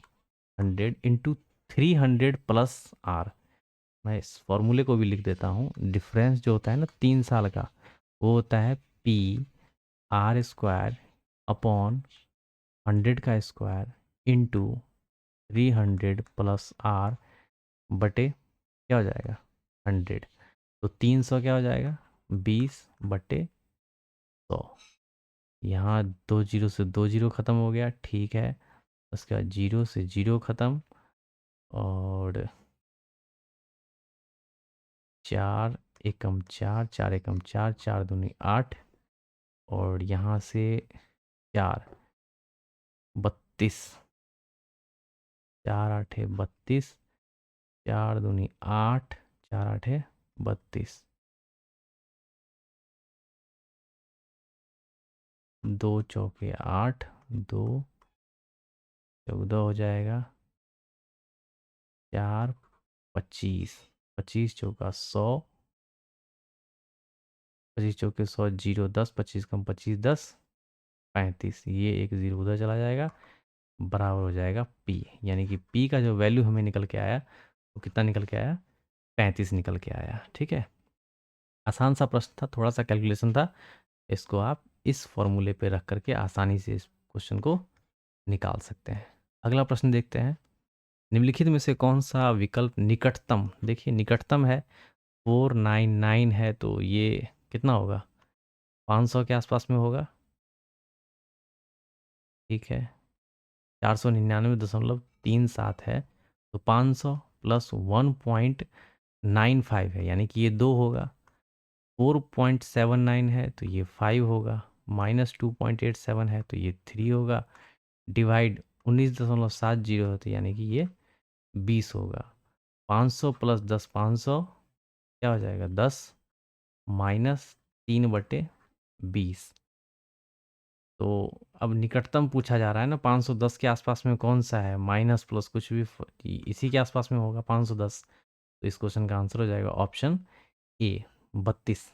× 300 प्लस आर। मैं इस फॉर्मूले को भी लिख देता हूँ। डिफरेंस जो होता है ना 3 साल का, वो होता है P r² अपॉन 100 का स्क्वायर इंटू 300 प्लस आर बटे क्या हो जाएगा 100। तो 300 क्या हो जाएगा 20/100। यहाँ 2 जीरो से 2 जीरो ख़त्म हो गया, ठीक है। उसके बाद 0 से 0 ख़त्म, और 4 एकम 4, 4 एकम 4, 4 दूनी 8, और यहाँ से 4 32, 4 8 32, 4 दूनी 8, 4 8 32, 2 चौके 8, 2 14 हो जाएगा, 4 25, 25 चौका 100, 25 चौके 100, 0 10, 25 कम 25 10, 35। ये एक ज़ीरो उधर चला जाएगा, बराबर हो जाएगा P। यानी कि P का जो वैल्यू हमें निकल के आया वो कितना निकल के आया 35 निकल के आया। ठीक है, आसान सा प्रश्न था, थोड़ा सा कैलकुलेशन था। इसको आप इस फॉर्मूले पे रख करके आसानी से इस क्वेश्चन को निकाल सकते हैं। अगला प्रश्न देखते हैं, निम्नलिखित में से कौन सा विकल्प निकटतम, देखिए निकटतम है 499 है, तो ये कितना होगा 500 के आसपास में होगा। ठीक है, 499.37 है, तो 500 प्लस 1.95 है, यानी कि ये 2 होगा। 4.79 है तो ये 5 होगा, माइनस 2.87 है तो ये 3 होगा, डिवाइड 19.70 है तो यानी कि ये 20 होगा। 500 प्लस 10 500 क्या हो जाएगा 10, माइनस 3/20। तो अब निकटतम पूछा जा रहा है ना, 510 के आसपास में कौन सा है, माइनस प्लस कुछ भी इसी के आसपास में होगा 510। तो इस क्वेश्चन का आंसर हो जाएगा ऑप्शन ए 32।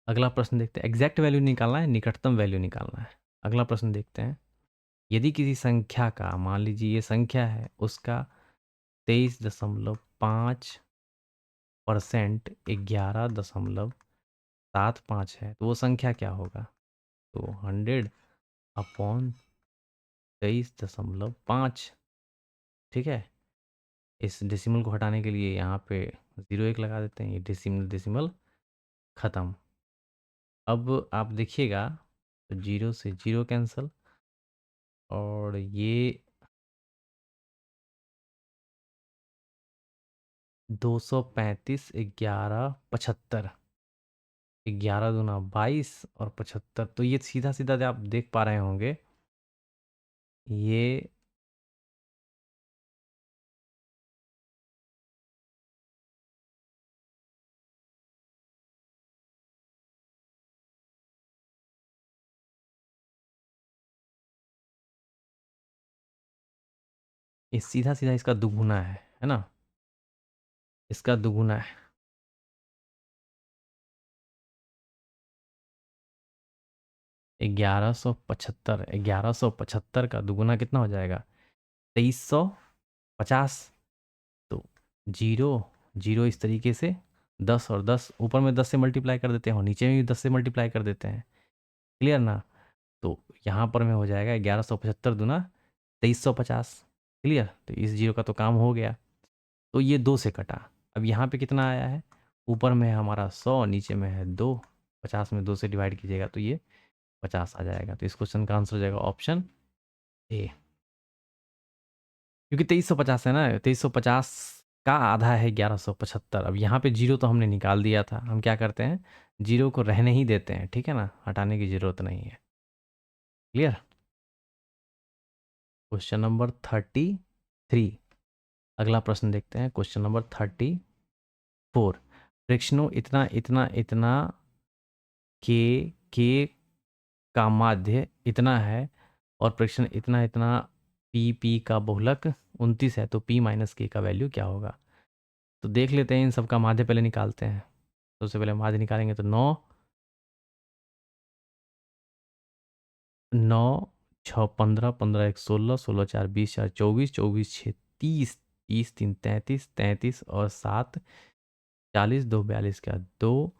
अगला प्रश्न देखते हैं, एग्जैक्ट वैल्यू निकालना है, निकटतम वैल्यू निकालना है। अगला प्रश्न देखते हैं, यदि किसी संख्या का, मान लीजिए ये संख्या है, उसका 23.5% 11.75 है, तो वो संख्या क्या होगा। तो 100/23.5। ठीक है, इस डेसिमल को हटाने के लिए यहाँ पे 0 1 लगा देते हैं, ये डेसिमल डेसिमल ख़त्म। अब आप देखिएगा तो 0 से 0 कैंसिल, और ये 235, 11 75, 11 दूना 22 और 75। तो ये सीधा सीधा आप देख पा रहे होंगे, ये सीधा सीधा इसका दुगुना है ना, इसका दुगुना है। 1175, 1175 का दुगुना कितना हो जाएगा 2350। तो 0 0 इस तरीके से 10 और 10 ऊपर में 10 से मल्टीप्लाई कर देते हैं और नीचे में भी 10 से मल्टीप्लाई कर देते हैं, क्लियर ना। तो यहाँ पर में हो जाएगा 1175 दूना 2350, क्लियर। तो इस जीरो का तो काम हो गया, तो ये 2 से कटा। अब यहाँ पे कितना आया है, ऊपर में है हमारा 100, नीचे में है 2, 50 में 2 से डिवाइड कीजिएगा तो ये 50 आ जाएगा। तो इस क्वेश्चन का आंसर हो जाएगा ऑप्शन ए, क्योंकि 2350 है ना, 2350 का आधा है 1175। अब यहाँ पे जीरो तो हमने निकाल दिया था, हम क्या करते हैं जीरो को रहने ही देते हैं, ठीक है ना, हटाने की ज़रूरत नहीं है, क्लियर। Question number 33। अगला प्रश्न देखते हैं, क्वेश्चन नंबर 33। 4 फ्रैक्शनों इतना इतना इतना के का माध्य इतना है और फ्रैक्शन इतना इतना पी का बहुलक 29 है, तो पी माइनस के का वैल्यू क्या होगा। तो देख लेते हैं, इन सब का माध्य पहले निकालते हैं। तो सबसे पहले माध्य निकालेंगे तो 9 9 6 15 15 1 16 16 4 20 4 24 24 6 30 30 3 33 33 और 7 40 2 42 का 2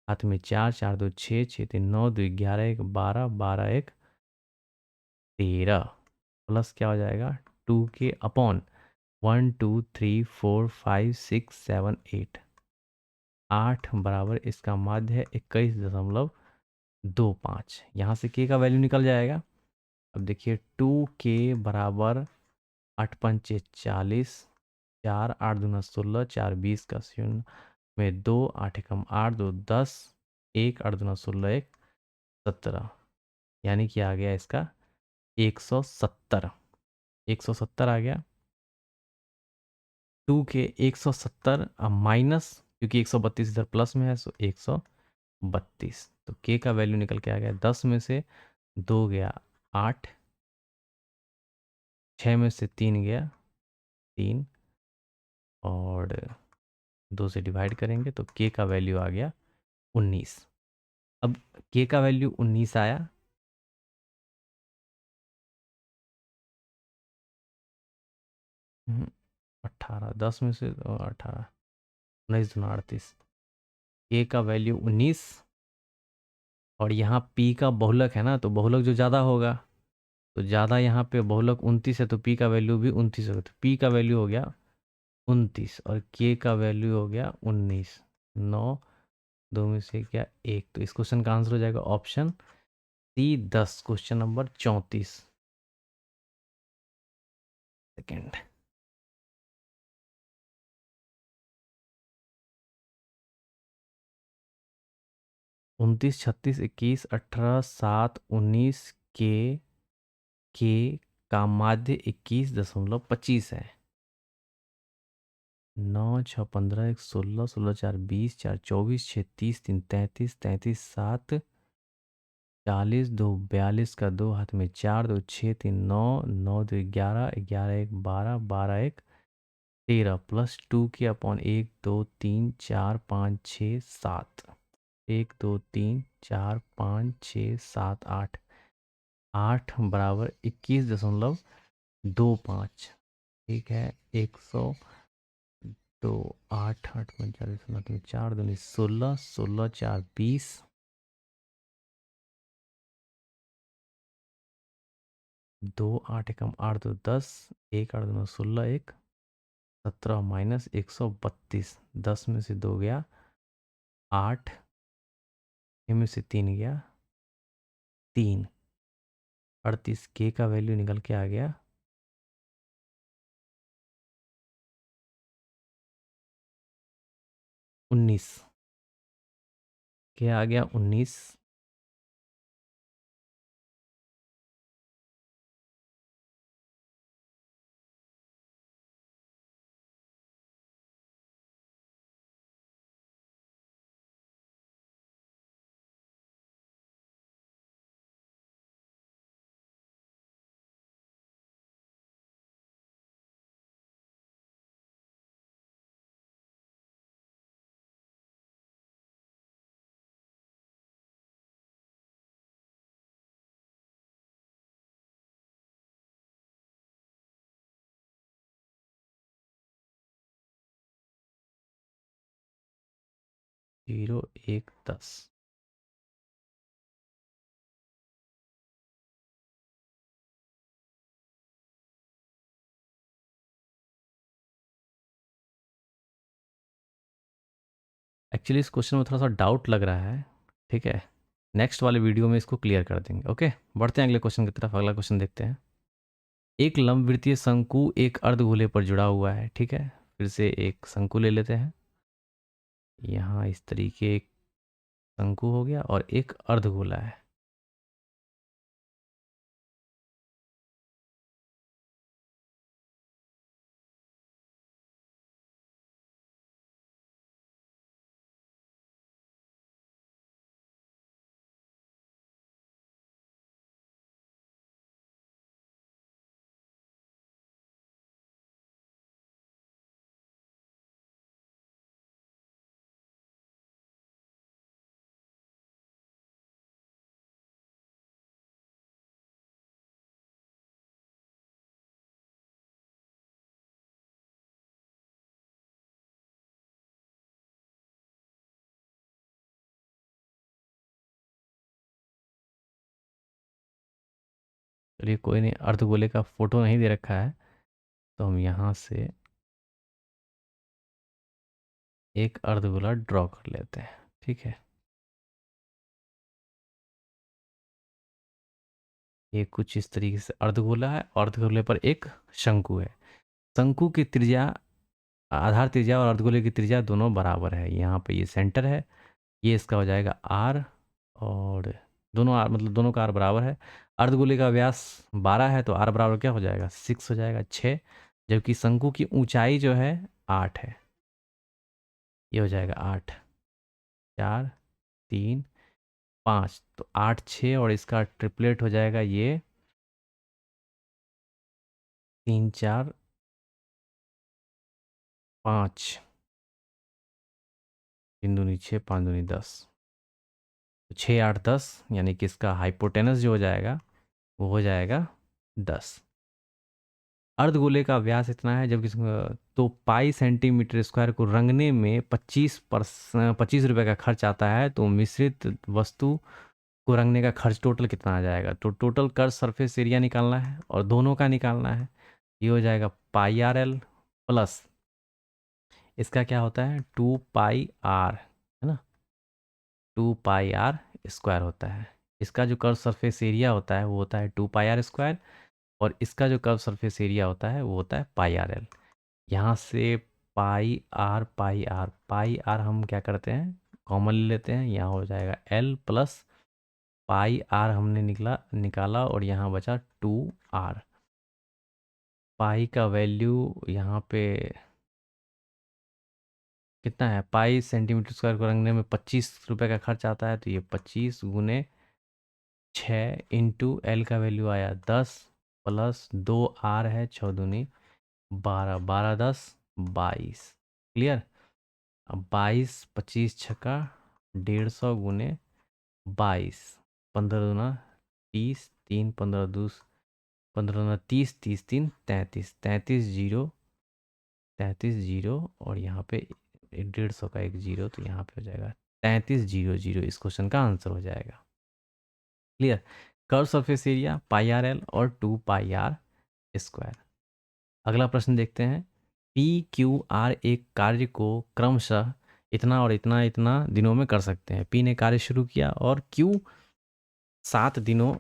हाथ में 4 4 2 6 6 3 9 2 11 1 12 12 1 13 प्लस क्या हो जाएगा 2 के अपॉन 1 2 3 4 5 6 7 8 8 बराबर इसका माध्य है 21.25। यहाँ से के का वैल्यू निकल जाएगा। अब देखिए 2 के बराबर 8 पंचे 40, 4 8 दूना 16, 4 20 का शून्य में 2 8 एकम 8 2 10 1 8 दूना 16 1 17, यानी कि आ गया इसका 170। 170 आ गया। 2 के 170 माइनस, क्योंकि 132 इधर प्लस में है, सो 132। तो के का वैल्यू निकल के आ गया 10 में से 2 गया 8, 6 में से 3 गया 3 और 2 से डिवाइड करेंगे तो के का वैल्यू आ गया 19। अब के का वैल्यू 19 आया। हम्म, 18 10 में से 18 19 दूना 38, के का वैल्यू 19 और यहाँ पी का बहुलक है ना, तो बहुलक जो ज़्यादा होगा तो ज़्यादा यहाँ पे बहुलक 29 है, तो पी का वैल्यू भी 29 होगा। तो पी का वैल्यू हो गया 29 और के का वैल्यू हो गया 19। 9 2 में से क्या 1, तो इस क्वेश्चन का आंसर हो जाएगा option C 10, question number 34। Second 29 36 21 18 7 19 के का माध्य 21.25 है। 9 6 15 1 16 16 4 20 4 24 6 30 3 33 33 7 40 2 42 का 2 हाथ में 4 2 6 3 9 9 2 11 11 1 12 12 1 13 प्लस 2 के अपॉन 1 2 3 4 5 6 7 1 2 3 4 5 6 7 8 8 बराबर 21.25। ठीक है 102 8 8 45 4 2 16 16 4 20 2 8 एकम 8 2 10 1 8 2 16 1 17 माइनस 132। 10 में से 2 गया 8, 6 में से 3 गया 3, 38 के का वैल्यू निकल के आ गया 19। के आ गया 19। जीरो 1 10। एक्चुअली इस क्वेश्चन में थोड़ा सा डाउट लग रहा है। ठीक है, नेक्स्ट वाले वीडियो में इसको क्लियर कर देंगे। ओके, बढ़ते हैं अगले क्वेश्चन की तरफ। अगला क्वेश्चन देखते हैं। एक लंबवृत्तीय शंकु एक अर्धगोले पर जुड़ा हुआ है। ठीक है, फिर से एक शंकु ले लेते हैं। यहाँ इस तरीके एक शंकु हो गया और एक अर्धगोला है। चलिए कोई नहीं, अर्धगोले का फोटो नहीं दे रखा है, तो हम यहाँ से एक अर्धगोला ड्रॉ कर लेते हैं। ठीक है, ये कुछ इस तरीके से अर्धगोला है, और अर्धगोले पर एक शंकु है। शंकु की त्रिज्या, आधार त्रिज्या और अर्धगोले की त्रिज्या दोनों बराबर है। यहाँ पे ये सेंटर है, ये इसका हो जाएगा आर, और दोनों आर मतलब दोनों का आर बराबर है। अर्धगोले का व्यास 12 है, तो आर बराबर क्या हो जाएगा, 6 हो जाएगा, 6। जबकि शंकु की ऊंचाई जो है 8 है, ये हो जाएगा 8, 4, 3, 5, तो 8, 6, और इसका ट्रिपलेट हो जाएगा ये 3, 4, 5, 3 दूनी 6, 5 दूनी 10, तो 6, 8, 10, यानी कि इसका हाइपोटेनस जो हो जाएगा वो हो जाएगा 10। अर्धगोले का व्यास इतना है, जबकि तो पाई सेंटीमीटर स्क्वायर को रंगने में 25 रुपये का खर्च आता है, तो मिश्रित वस्तु को रंगने का खर्च टोटल कितना आ जाएगा। तो टोटल कर्व सरफेस एरिया निकालना है और दोनों का निकालना है। ये हो जाएगा पाई आर एल प्लस इसका क्या होता है 2 पाई आर, है ना, 2 पाई आर स्क्वायर होता है। इसका जो कर्व सरफेस एरिया होता है वो होता है 2 पाई आर स्क्वायर, और इसका जो कर्व सरफेस एरिया होता है वो होता है पाई आर एल। यहाँ से पाई आर हम क्या करते हैं, कॉमन ले लेते हैं, यहाँ हो जाएगा एल प्लस पाई आर हमने निकाला, और यहाँ बचा 2 आर। पाई का वैल्यू यहाँ पे कितना है, पाई सेंटीमीटर स्क्वायर को रंगने में 25 रुपये का खर्च आता है, तो ये 25 × 6 इंटू एल का वैल्यू आया 10, प्लस 2 आर है, 6 दूनी 12, 12, 10, 22। क्लियर। अब 22, 25 छक्का 150 × 22, 15 दूना 30, 3, 15 दूस 15 दूना 30, 30, 3, 33, 33 जीरो, 33 जीरो, और यहाँ पे 150 का एक जीरो, तो यहाँ पे हो जाएगा 3300। इस क्वेश्चन का आंसर हो जाएगा। Clear. Curve surface area pi R L और 2 पाई आर स्क्वायर। अगला प्रश्न देखते हैं। पी क्यू आर एक कार्य को क्रमशः इतना और इतना इतना दिनों में कर सकते हैं। पी ने कार्य शुरू किया और क्यू 7 दिनों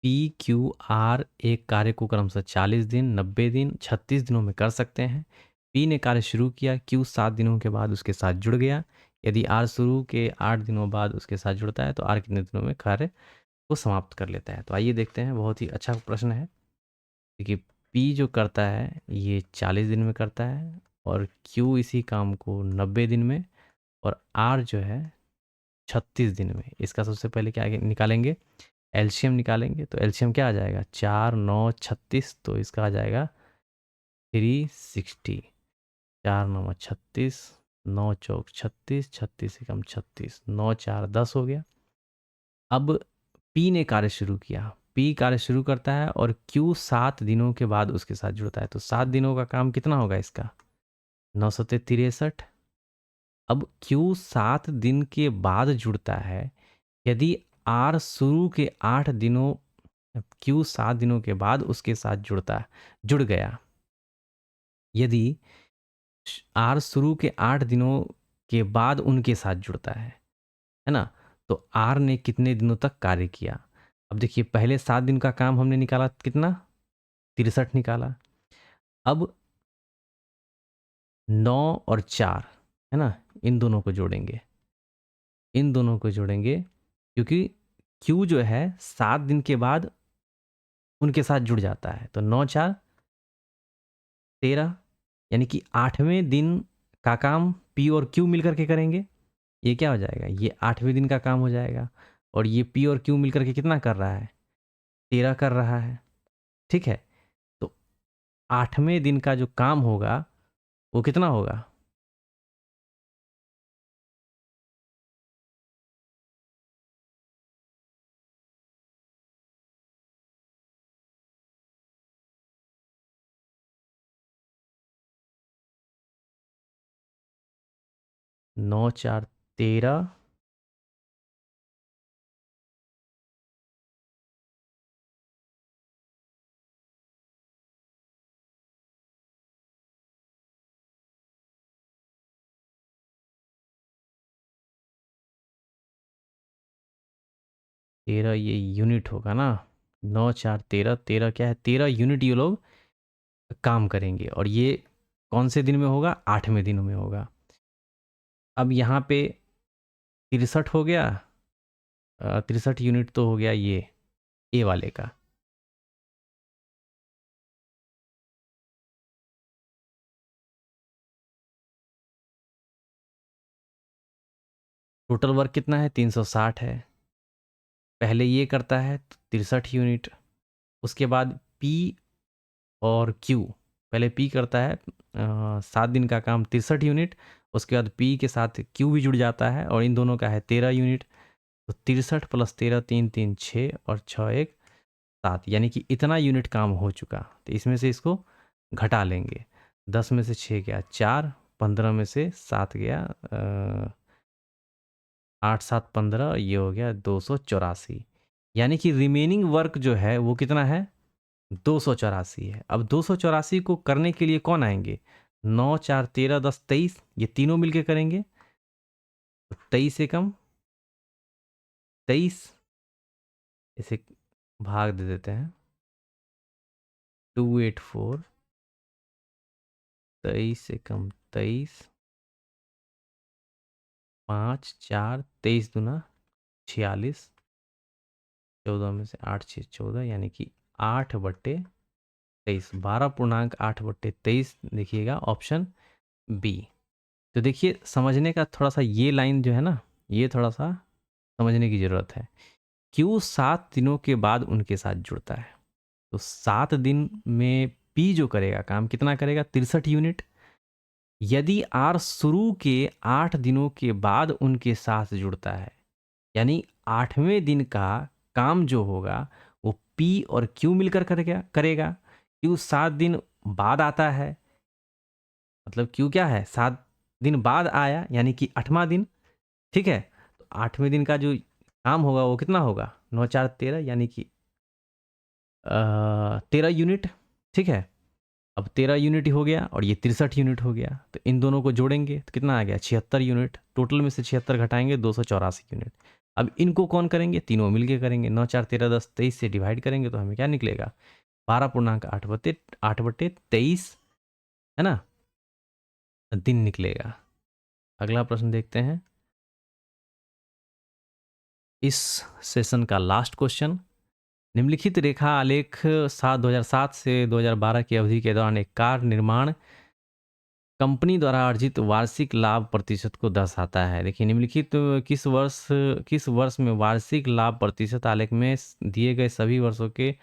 पी क्यू आर एक कार्य को क्रमशः 40 दिन, 90 दिन, 36 दिनों में कर सकते हैं। पी ने कार्य शुरू किया, क्यू 7 दिनों के बाद उसके साथ जुड़ गया। यदि आर शुरू के 8 दिनों बाद उसके साथ जुड़ता है तो आर कितने दिनों में कार्य को समाप्त कर लेता है। तो आइए देखते हैं, बहुत ही अच्छा प्रश्न है। देखिए, पी जो करता है ये 40 दिन में करता है, और क्यू इसी काम को 90 दिन में, और आर जो है 36 दिन में। इसका सबसे पहले क्या निकालेंगे, एलसीएम निकालेंगे। तो एलसीएम क्या आ जाएगा, 4, 9, 36, तो इसका आ जाएगा 360। 4, 9, 36, 9, 4, 36, 36, 9, 4, 10 हो गया। अब पी ने कार्य शुरू किया, पी कार्य शुरू करता है और क्यू 7 दिनों के बाद उसके साथ जुड़ता है। तो 7 दिनों का काम कितना होगा इसका, 9 × 7 = 63। अब क्यू 7 दिन के बाद जुड़ता है। यदि आर शुरू के 8 दिनों, क्यू 7 दिनों के बाद उसके साथ जुड़ गया। यदि आर शुरू के 8 दिनों के बाद उनके साथ जुड़ता है ना, तो आर ने कितने दिनों तक कार्य किया। अब देखिए, पहले 7 दिन का काम हमने निकाला कितना, 63 निकाला। अब 9 और 4, है ना, इन दोनों को जोड़ेंगे, इन दोनों को जोड़ेंगे, क्योंकि क्यू जो है 7 दिन के बाद उनके साथ जुड़ जाता है। तो 9, 4, 13, यानी कि 8वें दिन का काम P और Q मिल कर के करेंगे। ये क्या हो जाएगा, ये 8वें दिन का काम हो जाएगा। और ये P और Q मिल कर के कितना कर रहा है, 13 कर रहा है। ठीक है, तो 8वें दिन का जो काम होगा वो कितना होगा, 9 4 13, 13 ये यूनिट होगा ना। 9 4 13, 13 क्या है, 13 यूनिट ये लोग काम करेंगे। और ये कौन से दिन में होगा, 8वें दिन में होगा। अब यहाँ पे 63 हो गया, 63 यूनिट तो हो गया ये ए वाले का। टोटल वर्क कितना है, 360 है। पहले ये करता है 63 यूनिट, उसके बाद पी और क्यू, पहले पी करता है 7 दिन का काम 63 यूनिट, उसके बाद पी के साथ क्यू भी जुड़ जाता है और इन दोनों का है 13 यूनिट। तो 63 + 13, 3 3 6 और 6 1 7, यानी कि इतना यूनिट काम हो चुका। तो इसमें से इसको घटा लेंगे, 10 में से 6 गया 4, 15 में से 7 गया 8 7 15, ये हो गया 284। यानी कि रिमेनिंग वर्क जो है वो कितना है, 284 है। अब 284 को करने के लिए कौन आएंगे, 9 4 13 10 23, ये तीनों मिलके करेंगे। तो 23 एकम 23, इसे भाग दे देते हैं, 284, 23 एकम 23, 5 4 23 दूना 46, 14 में से 8 6 14, यानी कि 8/23, 12.8/23 देखिएगा ऑप्शन बी। तो देखिए समझने का थोड़ा सा ये लाइन जो है ना, ये थोड़ा सा समझने की ज़रूरत है। क्यों 7 दिनों के बाद उनके साथ जुड़ता है, तो 7 दिन में पी जो करेगा काम कितना करेगा, 63 यूनिट। यदि आर शुरू के 8 दिनों के बाद उनके साथ जुड़ता है, यानी 8वें दिन का काम जो होगा वो पी और क्यू मिलकर करेगा। क्यू 7 दिन बाद आता है, मतलब क्यू क्या है, 7 दिन बाद आया, यानी कि 8वां दिन। ठीक है, तो 8वें दिन का जो काम होगा वो कितना होगा, 9 4 13, यानी कि 13 यूनिट। ठीक है, अब 13 यूनिट हो गया और ये 63 यूनिट हो गया, तो इन दोनों को जोड़ेंगे तो कितना आ गया, 76 यूनिट। टोटल में से 76 घटाएंगे, 284 यूनिट। अब इनको कौन करेंगे, तीनों मिलके करेंगे। 9 4 13 10 23 से डिवाइड करेंगे तो हमें क्या निकलेगा, 12.8/23, है ना, दिन निकलेगा। अगला प्रश्न देखते हैं, इस सेशन का लास्ट क्वेश्चन। निम्नलिखित रेखा आलेख 2007 से 2012 की अवधि के दौरान एक कार निर्माण कंपनी द्वारा अर्जित वार्षिक लाभ प्रतिशत को दर्शाता है। देखिए निम्नलिखित किस वर्ष में वार्षिक लाभ प्रतिशत आलेख में दिए गए सभी वर्षों के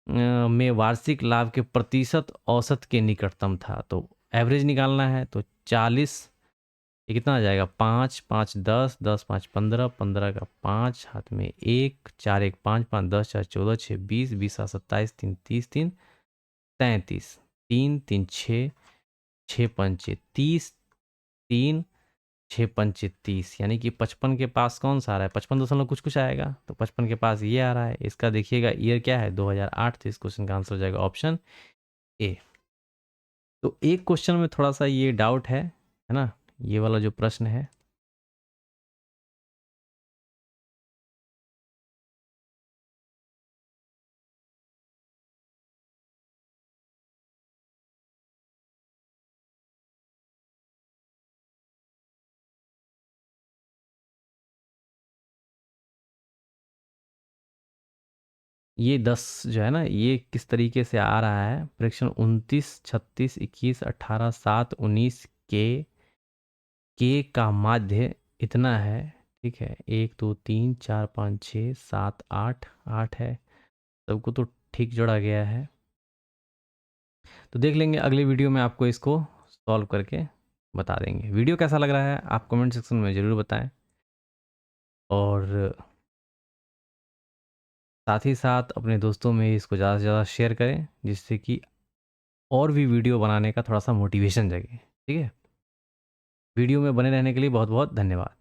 में वार्षिक लाभ के प्रतिशत औसत के निकटतम था। तो एवरेज निकालना है, तो 40, ये कितना आ जाएगा, 5 5 10, 10 5 15, 15 का 5 हाथ में 1, 4 1 5 5, 10 4 14, 6 20, 20 7 27, 3 30, 3 33, 3 3 6, 6 पंचे 30, 3 6 पंचे 30, यानी कि 55 के पास कौन सा आ रहा है, 55 कुछ कुछ आएगा। तो 55 के पास ये आ रहा है। इसका देखिएगा ईयर क्या है, 2008। तो इस क्वेश्चन का आंसर हो जाएगा ऑप्शन ए। तो एक क्वेश्चन में थोड़ा सा ये डाउट है ना, ये वाला जो प्रश्न है, ये 10 जो है ना, ये किस तरीके से आ रहा है, फ्रैक्शन 29, 36, 21, 18, 7, 19 के का माध्य इतना है। ठीक है, 1 2 3 4 5 6 7 8 8 है, सबको तो ठीक जोड़ा गया है। तो देख लेंगे अगले वीडियो में, आपको इसको सॉल्व करके बता देंगे। वीडियो कैसा लग रहा है आप कमेंट सेक्शन में ज़रूर बताएं, और साथ ही साथ अपने दोस्तों में इसको ज़्यादा से ज़्यादा शेयर करें, जिससे कि और भी वीडियो बनाने का थोड़ा सा मोटिवेशन जगे। ठीक है, वीडियो में बने रहने के लिए बहुत बहुत धन्यवाद।